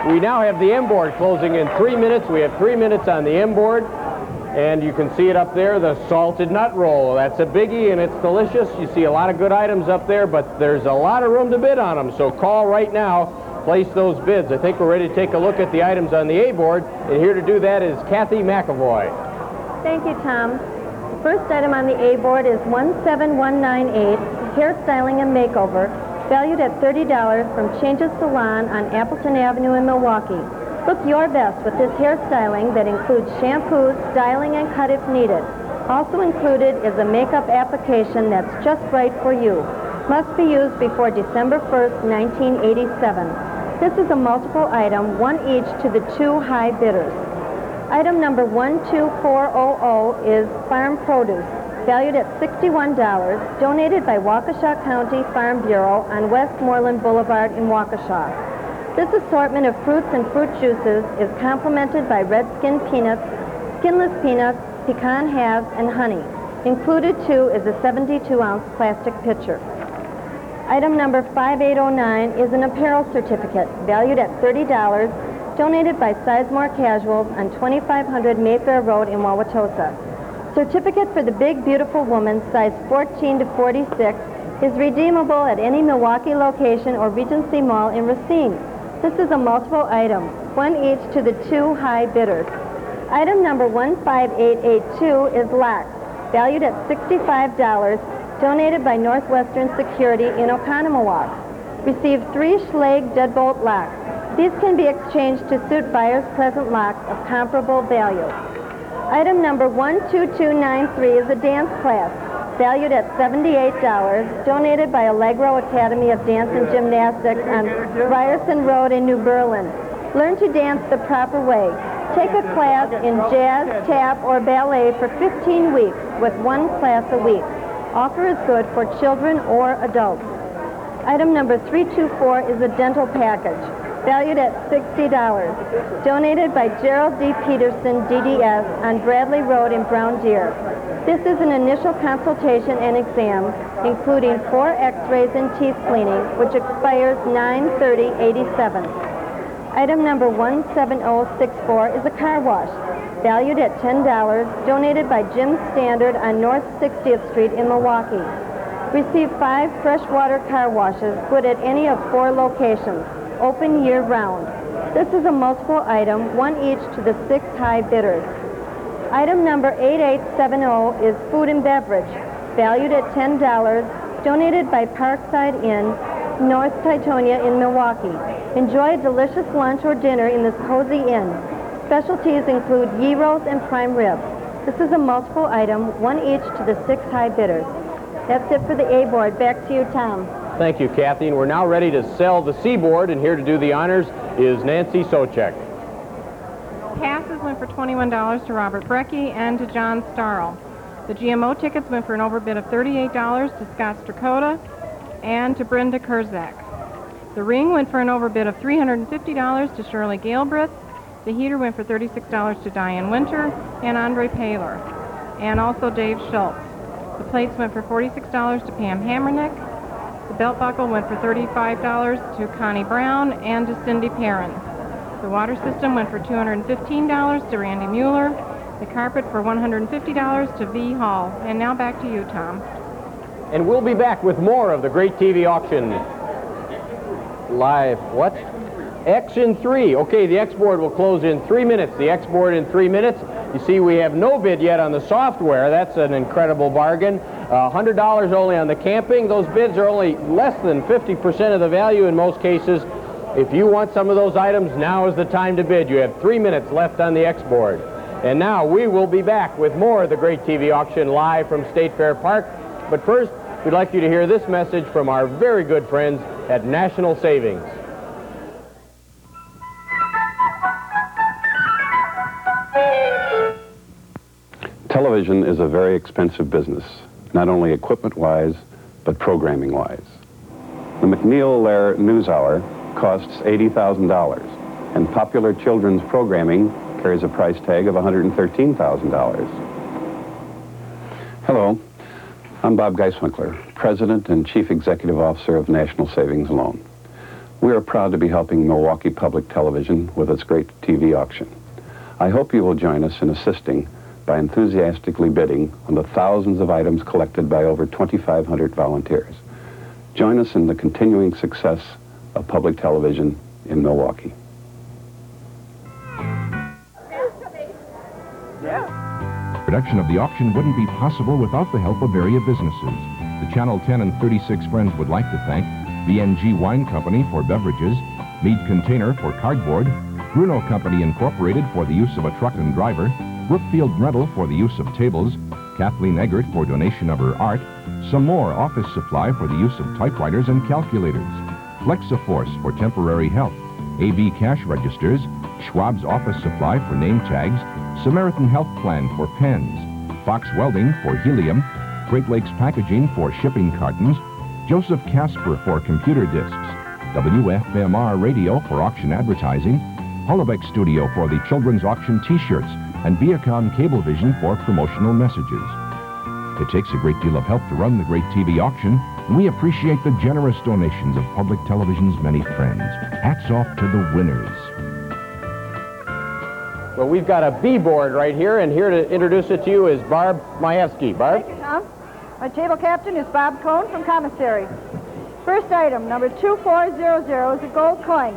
We now have the M board closing in 3 minutes. We have 3 minutes on the M board, and you can see it up there, the salted nut roll. That's a biggie, and it's delicious. You see a lot of good items up there, but there's a lot of room to bid on them, so call right now. Place those bids. I think we're ready to take a look at the items on the A board, and here to do that is Kathy McAvoy. Thank you, Tom. The first item on the A board is 17198, hairstyling and makeover, valued at $30 from Changes Salon on Appleton Avenue in Milwaukee. Look your best with this hairstyling that includes shampoos, styling, and cut if needed. Also included is a makeup application that's just right for you. Must be used before December 1st, 1987. This is a multiple item, one each to the 2 high bidders. Item number 12400 is farm produce, valued at $61, donated by Waukesha County Farm Bureau on Westmoreland Boulevard in Waukesha. This assortment of fruits and fruit juices is complemented by red skin peanuts, skinless peanuts, pecan halves, and honey. Included, too, is a 72-ounce plastic pitcher. Item number 5809 is an apparel certificate, valued at $30, donated by Sizemore Casuals on 2500 Mayfair Road in Wauwatosa. Certificate for the Big Beautiful Woman, size 14 to 46, is redeemable at any Milwaukee location or Regency Mall in Racine. This is a multiple item, one each to the 2 high bidders. Item number 15882 is locks, valued at $65, donated by Northwestern Security in Oconomowoc. Received 3 Schlage deadbolt locks. These can be exchanged to suit buyers' present locks of comparable value. Item number 12293 is a dance class, valued at $78, donated by Allegro Academy of Dance and Gymnastics on Ryerson Road in New Berlin. Learn to dance the proper way. Take a class in jazz, tap, or ballet for 15 weeks with 1 class a week. Offer is good for children or adults. Item number 324 is a dental package, valued at $60, donated by Gerald D. Peterson, DDS, on Bradley Road in Brown Deer. This is an initial consultation and exam, including 4 x-rays and teeth cleaning, which expires 9/30/87. Item number 17064 is a car wash, valued at $10, donated by Jim Standard on North 60th Street in Milwaukee. Receive 5 freshwater car washes, good at any of 4 locations, open year-round. This is a multiple item, one each to the 6 high bidders. Item number 8870 is food and beverage, valued at $10, donated by Parkside Inn, North Titonia in Milwaukee. Enjoy a delicious lunch or dinner in this cozy inn. Specialties include gyros and prime rib. This is a multiple item, one each to the 6 high bidders. That's it for the A board. Back to you, Tom. Thank you, Kathy. And we're now ready to sell the C board, and here to do the honors is Nancy Socek. Passes went for $21 to Robert Brecky and to John Starl. The GMO tickets went for an overbid of $38 to Scott Strakota and to Brenda Kurzak. The ring went for an overbid of $350 to Shirley Galbraith. The heater went for $36 to Diane Winter and Andre Paler, and also Dave Schultz. The plates went for $46 to Pam Hammernick. The belt buckle went for $35 to Connie Brown and to Cindy Perrin. The water system went for $215 to Randy Mueller. The carpet for $150 to V. Hall. And now back to you, Tom. And we'll be back with more of the great TV auction live. What? X in 3. Okay, the X board will close in 3 minutes. The X board in 3 minutes. You see, we have no bid yet on the software. That's an incredible bargain. $100 only on the camping. Those bids are only less than 50% of the value in most cases. If you want some of those items, now is the time to bid. You have 3 minutes left on the X board. And now we will be back with more of the great TV auction live from State Fair Park. But first, we'd like you to hear this message from our very good friends at National Savings. Television is a very expensive business, not only equipment-wise, but programming-wise. The McNeil-Lair NewsHour costs $80,000, and popular children's programming carries a price tag of $113,000. Hello, I'm Bob Geiswinkler, President and Chief Executive Officer of National Savings Loan. We are proud to be helping Milwaukee Public Television with its great TV auction. I hope you will join us in assisting by enthusiastically bidding on the thousands of items collected by over 2,500 volunteers. Join us in the continuing success of public television in Milwaukee. Production of the auction wouldn't be possible without the help of area businesses. The Channel 10 and 36 Friends would like to thank VNG Wine Company for beverages, Mead Container for cardboard, Bruno Company Incorporated for the use of a truck and driver, Brookfield Rental for the use of tables, Kathleen Eggert for donation of her art, some more office supply for the use of typewriters and calculators, Flexiforce for temporary help, AB cash registers, Schwab's office supply for name tags, Samaritan Health Plan for pens, Fox Welding for helium, Great Lakes Packaging for shipping cartons, Joseph Casper for computer discs, WFMR Radio for auction advertising, Hollebeck Studio for the children's auction t-shirts, and Viacom Cablevision for promotional messages. It takes a great deal of help to run the great TV auction, and we appreciate the generous donations of public television's many friends. Hats off to the winners. Well, we've got a B board right here, and here to introduce it to you is Barb Majewski. Barb? Thank you, Tom. My table captain is Bob Cohn from Commissary. First item, number 2400, is a gold coin,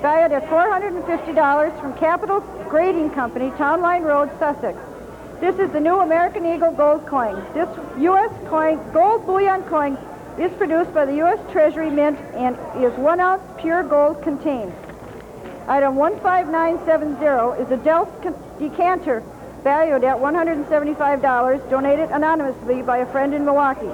valued at $450 from Capital Grading Company, Town Line Road, Sussex. This is the new American Eagle gold coin. This U.S. coin, gold bullion coin, is produced by the U.S. Treasury Mint and is 1 ounce pure gold contained. Item 15970 is a Delft decanter valued at $175, donated anonymously by a friend in Milwaukee.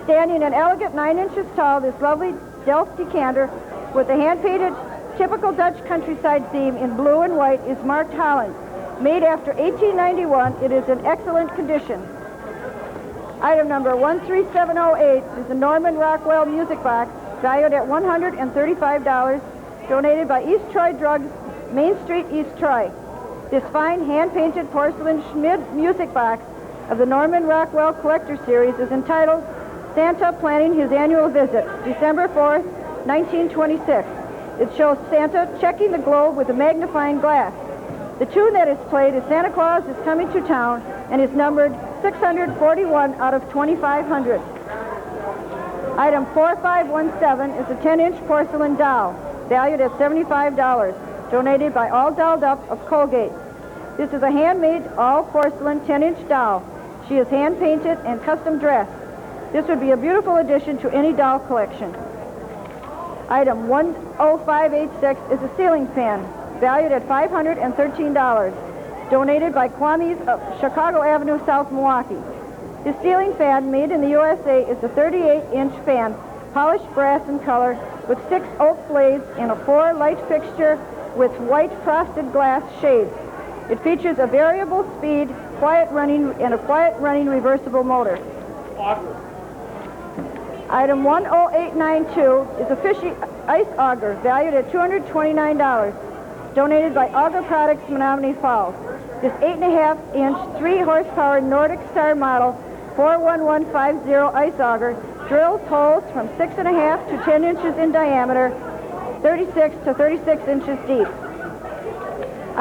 Standing an elegant 9 inches tall, this lovely Delft decanter with a hand-painted typical Dutch countryside theme in blue and white is marked Holland. Made after 1891, it is in excellent condition. Item number 13708 is the Norman Rockwell music box, valued at $135, donated by East Troy Drugs, Main Street, East Troy. This fine hand-painted porcelain Schmid music box of the Norman Rockwell Collector Series is entitled Santa Planning His Annual Visit, December 4th, 1926. It shows Santa checking the globe with a magnifying glass. The tune that is played is Santa Claus is Coming to Town and is numbered 641 out of 2,500. Item 4517 is a 10-inch porcelain doll, valued at $75, donated by All Dolled Up of Colgate. This is a handmade, all-porcelain 10-inch doll. She is hand-painted and custom-dressed. This would be a beautiful addition to any doll collection. Item 10586 is a ceiling fan, valued at $513, donated by Kwame's of Chicago Avenue, South Milwaukee. This ceiling fan, made in the USA, is a 38-inch fan, polished brass in color, with 6 oak blades and a 4-light fixture with white frosted glass shades. It features a variable speed, quiet running reversible motor. Item 10892 is a fishy ice auger, valued at $229, donated by Auger Products, Menominee Falls. This 8.5-inch, 3-horsepower Nordic Star model 41150 ice auger drills holes from 6.5 to 10 inches in diameter, 36 to 36 inches deep.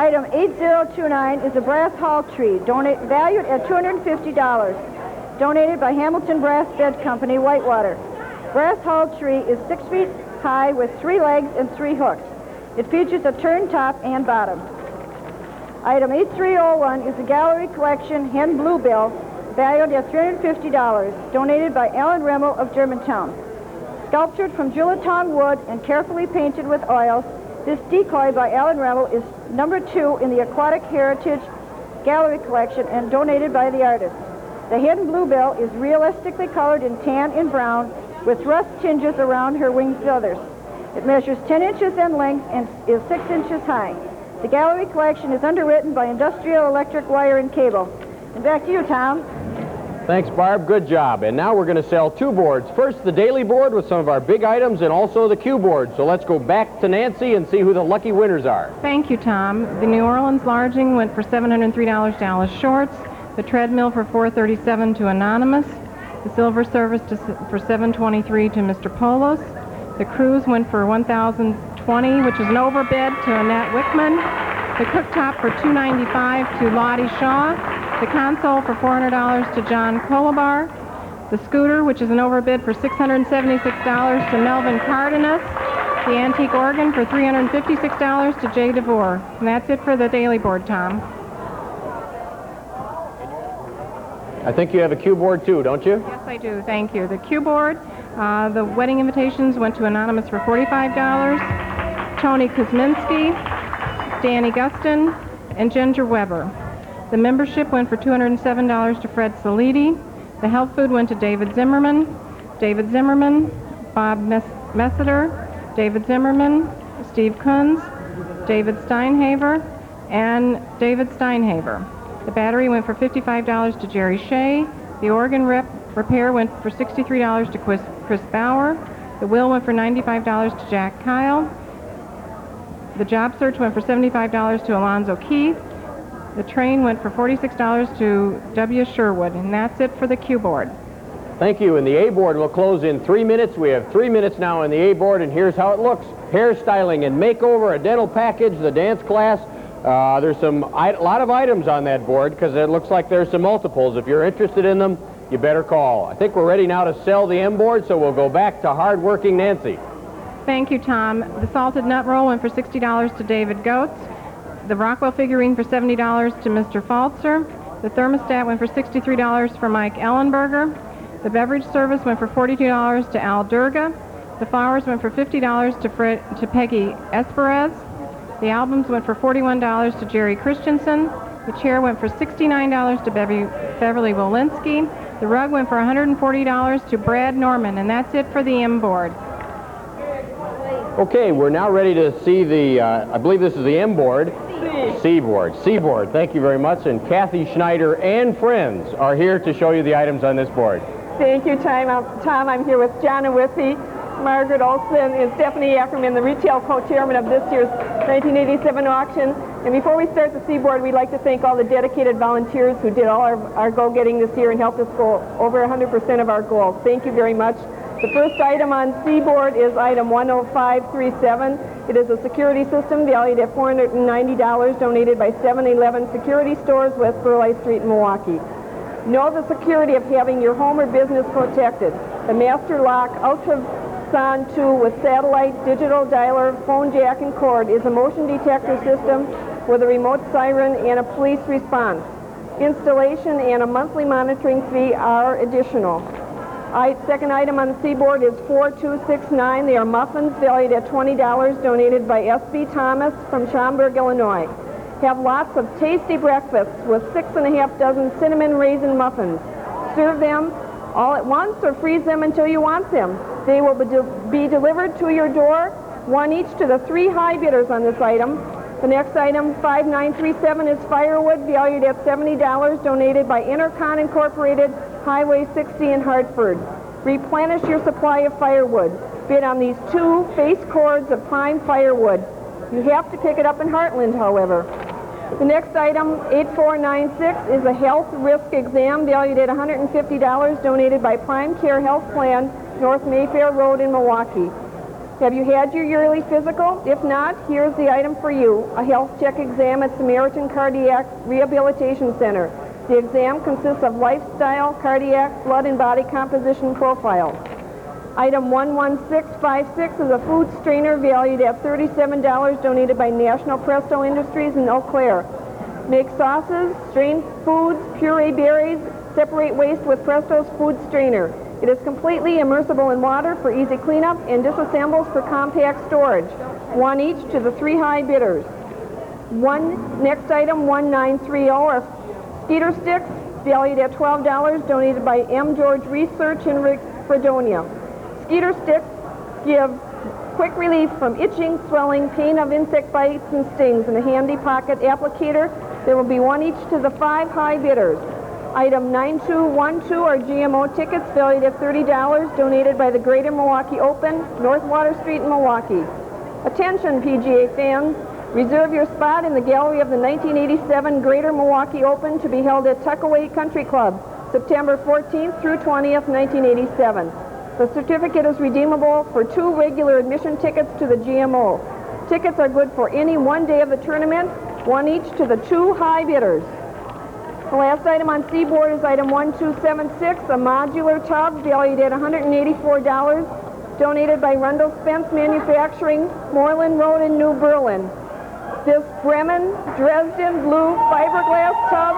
Item 8029 is a brass hall tree, valued at $250, donated by Hamilton Brass Bed Company, Whitewater. Brass hall tree is 6 feet high with 3 legs and 3 hooks. It features a turn top and bottom. Item 8301 is a gallery collection hen bluebill, valued at $350, donated by Alan Remmel of Germantown. Sculptured from Juliton wood and carefully painted with oils, this decoy by Alan Remmel is number 2 in the Aquatic Heritage Gallery collection and donated by the artist. The hen bluebill is realistically colored in tan and brown with rust tinges around her wing feathers. It measures 10 inches in length and is 6 inches high. The gallery collection is underwritten by Industrial Electric Wire and Cable. And back to you, Tom. Thanks, Barb. Good job. And now we're going to sell 2 boards. First, the daily board with some of our big items, and also the cue board. So let's go back to Nancy and see who the lucky winners are. Thank you, Tom. The New Orleans Larging went for $703 to Alice Shorts. The treadmill for $437 to Anonymous. The silver service for $723 to Mr. Polos. The cruise went for $1,020, which is an overbid, to Annette Wickman. The cooktop for $295 to Lottie Shaw. The console for $400 to John Colabar. The scooter, which is an overbid, for $676 to Melvin Cardenas. The antique organ for $356 to Jay DeVore. And that's it for the daily board, Tom. I think you have a cue board too, don't you? Yes, I do. Thank you. The cue board, the wedding invitations went to Anonymous for $45, Tony Kuzminski, Danny Gustin, and Ginger Weber. The membership went for $207 to Fred Salidi. The health food went to David Zimmerman, Bob Messiter, David Zimmerman, Steve Kunz, David Steinhaver, and David Steinhaver. The battery went for $55 to Jerry Shea. The organ repair went for $63 to Chris Bauer. The will went for $95 to Jack Kyle. The job search went for $75 to Alonzo Keith. The train went for $46 to W. Sherwood, and that's it for the cue board. Thank you. And the A board will close in 3 minutes. We have 3 minutes now on the A board, and here's how it looks. Hairstyling and makeover, a dental package, the dance class. There's a lot of items on that board because it looks like there's some multiples. If you're interested in them, you better call. I think we're ready now to sell the M board, so we'll go back to hard-working Nancy. Thank you, Tom. The salted nut roll went for $60 to David Goetz. The Rockwell figurine for $70 to Mr. Falzer. The thermostat went for $63 for Mike Ellenberger. The beverage service went for $42 to Al Durga. The flowers went for $50 to Peggy Esperez. The albums went for $41 to Jerry Christensen. The chair went for $69 to Beverly Wolinski. The rug went for $140 to Brad Norman, and that's it for the M board. Okay, we're now ready to see the, I believe this is the M board. C board. C board. Thank you very much. And Kathy Schneider and friends are here to show you the items on this board. Thank you, Tom. I'm here with John Whippy, Margaret Olson, and Stephanie Ackerman, the retail co-chairman of this year's 1987 auction. And before we start the C-board, we'd like to thank all the dedicated volunteers who did all our go-getting this year and helped us go over 100% of our goals. Thank you very much. The first item on C-board is item 10537. It is a security system valued at $490, donated by 7-Eleven Security Stores, West Burleigh Street in Milwaukee. Know the security of having your home or business protected. The Master Lock Ultrasound 2 with satellite, digital dialer, phone jack, and cord is a motion detector system with a remote siren and a police response. Installation and a monthly monitoring fee are additional. Second item on the C-board is 4269. They are muffins valued at $20, donated by S.B. Thomas from Schaumburg, Illinois. Have lots of tasty breakfasts with 6½ dozen cinnamon raisin muffins. Serve them all at once or freeze them until you want them. They will be delivered to your door, one each to the 3 high bidders on this item. The next item, 5937, is firewood valued at $70, donated by Intercon Incorporated, Highway 60 in Hartford. Replenish your supply of firewood. Bid on these 2 face cords of prime firewood. You have to pick it up in Heartland, however. The next item, 8496, is a health risk exam valued at $150, donated by Prime Care Health Plan, North Mayfair Road in Milwaukee. Have you had your yearly physical? If not, here's the item for you, a health check exam at Samaritan Cardiac Rehabilitation Center. The exam consists of lifestyle, cardiac, blood, and body composition profiles. Item 11656 is a food strainer valued at $37, donated by National Presto Industries in Eau Claire. Make sauces, strain foods, puree berries, separate waste with Presto's food strainer. It is completely immersible in water for easy cleanup and disassembles for compact storage. One each to the 3 high bidders. Next item, 1930, are skeeter sticks valued at $12, donated by M. George Research in Fredonia. Skeeter sticks give quick relief from itching, swelling, pain of insect bites and stings, and a handy pocket applicator. There will be one each to the 5 high bidders. Item 9212 are GMO tickets valued at $30, donated by the Greater Milwaukee Open, North Water Street in Milwaukee. Attention, PGA fans. Reserve your spot in the gallery of the 1987 Greater Milwaukee Open to be held at Tuckaway Country Club, September 14th through 20th, 1987. The certificate is redeemable for 2 regular admission tickets to the GMO. Tickets are good for any one day of the tournament, one each to the 2 high bidders. The last item on Seaboard is item 1276, a modular tub valued at $184, donated by Rundle Spence Manufacturing, Moreland Road in New Berlin. This Bremen Dresden blue fiberglass tub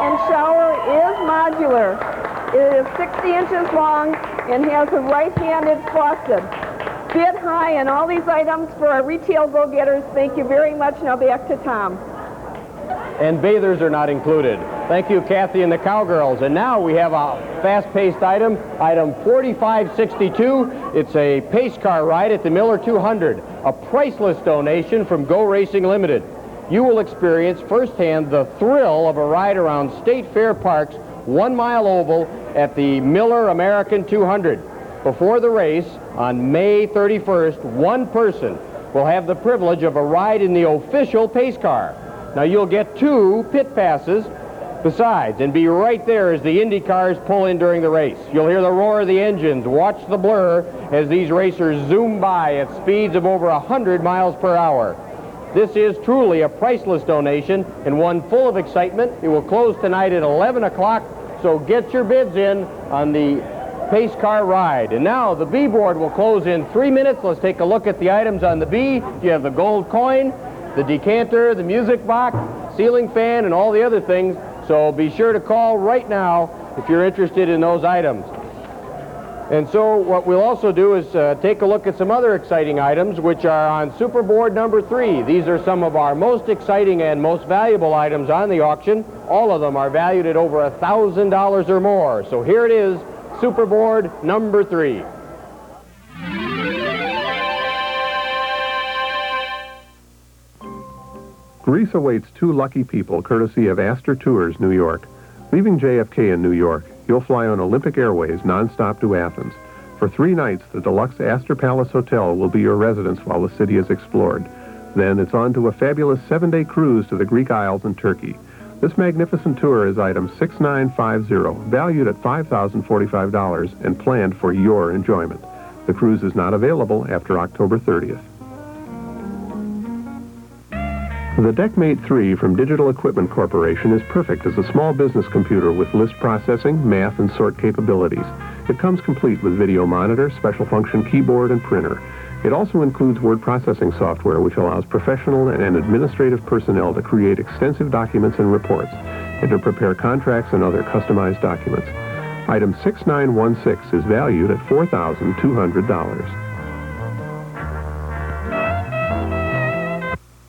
and shower is modular. It is 60 inches long and has a right-handed faucet. Bid high on all these items for our retail go-getters. Thank you very much. Now back to Tom. And bathers are not included. Thank you, Kathy and the Cowgirls. And now we have a fast-paced item, item 4562. It's a pace car ride at the Miller 200, a priceless donation from Go Racing Limited. You will experience firsthand the thrill of a ride around State Fair Park's 1 mile oval at the Miller American 200. Before the race, on May 31st, one person will have the privilege of a ride in the official pace car. Now, you'll get 2 pit passes besides, and be right there as the Indy cars pull in during the race. You'll hear the roar of the engines, watch the blur as these racers zoom by at speeds of over 100 miles per hour. This is truly a priceless donation and one full of excitement. It will close tonight at 11 o'clock, so get your bids in on the pace car ride. And now the B board will close in 3 minutes. Let's take a look at the items on the B. You have the gold coin, the decanter, the music box, ceiling fan, and all the other things. So be sure to call right now if you're interested in those items. And so what we'll also do is take a look at some other exciting items which are on Super Board number 3. These are some of our most exciting and most valuable items on the auction. All of them are valued at over $1,000 or more. So here it is, Super Board number 3. Greece awaits 2 lucky people, courtesy of Astor Tours, New York. Leaving JFK in New York, you'll fly on Olympic Airways nonstop to Athens. For 3 nights, the deluxe Astor Palace Hotel will be your residence while the city is explored. Then it's on to a fabulous 7-day cruise to the Greek Isles and Turkey. This magnificent tour is item 6950, valued at $5,045 and planned for your enjoyment. The cruise is not available after October 30th. The DeckMate 3 from Digital Equipment Corporation is perfect as a small business computer with list processing, math, and sort capabilities. It comes complete with video monitor, special function keyboard, and printer. It also includes word processing software which allows professional and administrative personnel to create extensive documents and reports and to prepare contracts and other customized documents. Item 6916 is valued at $4,200.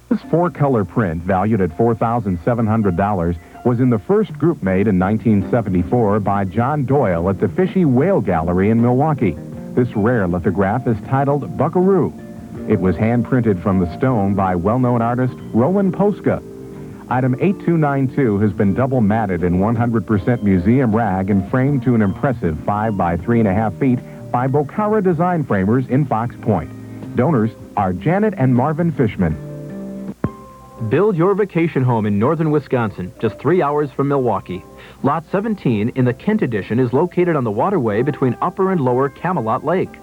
This 4-color print, valued at $4,700, was in the first group made in 1974 by John Doyle at the Fishy Whale Gallery in Milwaukee. This rare lithograph is titled Buckaroo. It was hand-printed from the stone by well-known artist Roland Posca. Item 8292 has been double-matted in 100% museum rag and framed to an impressive 5 by 3.5 feet by Bocara Design Framers in Fox Point. Donors are Janet and Marvin Fishman. Build your vacation home in northern Wisconsin, just 3 hours from Milwaukee. Lot 17 in the Kent Edition is located on the waterway between Upper and Lower Camelot Lake.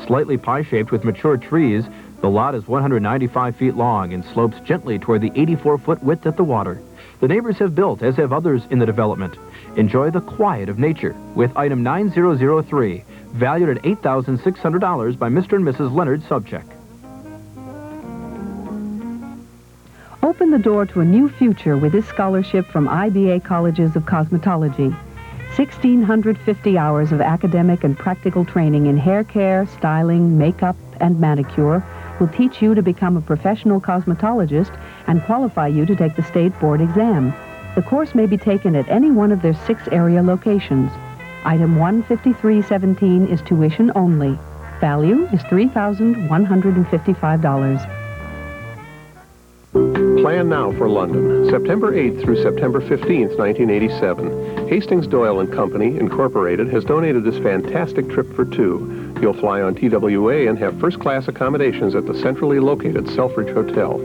Slightly pie-shaped with mature trees, the lot is 195 feet long and slopes gently toward the 84-foot width at the water. The neighbors have built, as have others in the development. Enjoy the quiet of nature with item 9003, valued at $8,600 by Mr. and Mrs. Leonard Sobchak. Open the door to a new future with this scholarship from IBA Colleges of Cosmetology. 1,650 hours of academic and practical training in hair care, styling, makeup, and manicure will teach you to become a professional cosmetologist and qualify you to take the state board exam. The course may be taken at any one of their 6 area locations. Item 15317 is tuition only. Value is $3,155. Plan now for London, September 8th through September 15th, 1987. Hastings Doyle and Company, Incorporated, has donated this fantastic trip for 2. You'll fly on TWA and have first-class accommodations at the centrally located Selfridge Hotel.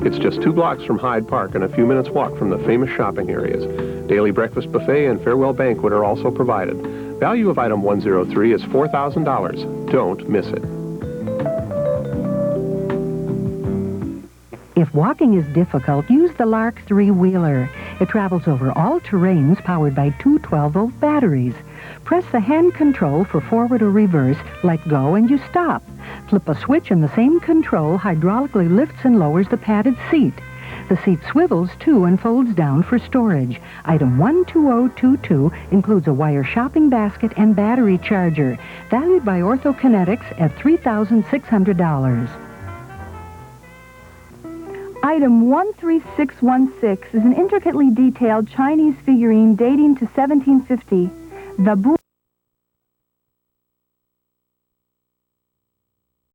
It's just 2 blocks from Hyde Park and a few minutes' walk from the famous shopping areas. Daily breakfast buffet and farewell banquet are also provided. Value of item 103 is $4,000. Don't miss it. If walking is difficult, use the Lark 3-wheeler. It travels over all terrains powered by 2 12-volt batteries. Press the hand control for forward or reverse, let go, and you stop. Flip a switch and the same control hydraulically lifts and lowers the padded seat. The seat swivels, too, and folds down for storage. Item 12022 includes a wire shopping basket and battery charger, valued by OrthoKinetics at $3,600. Item 13616 is an intricately detailed Chinese figurine dating to 1750. The Boon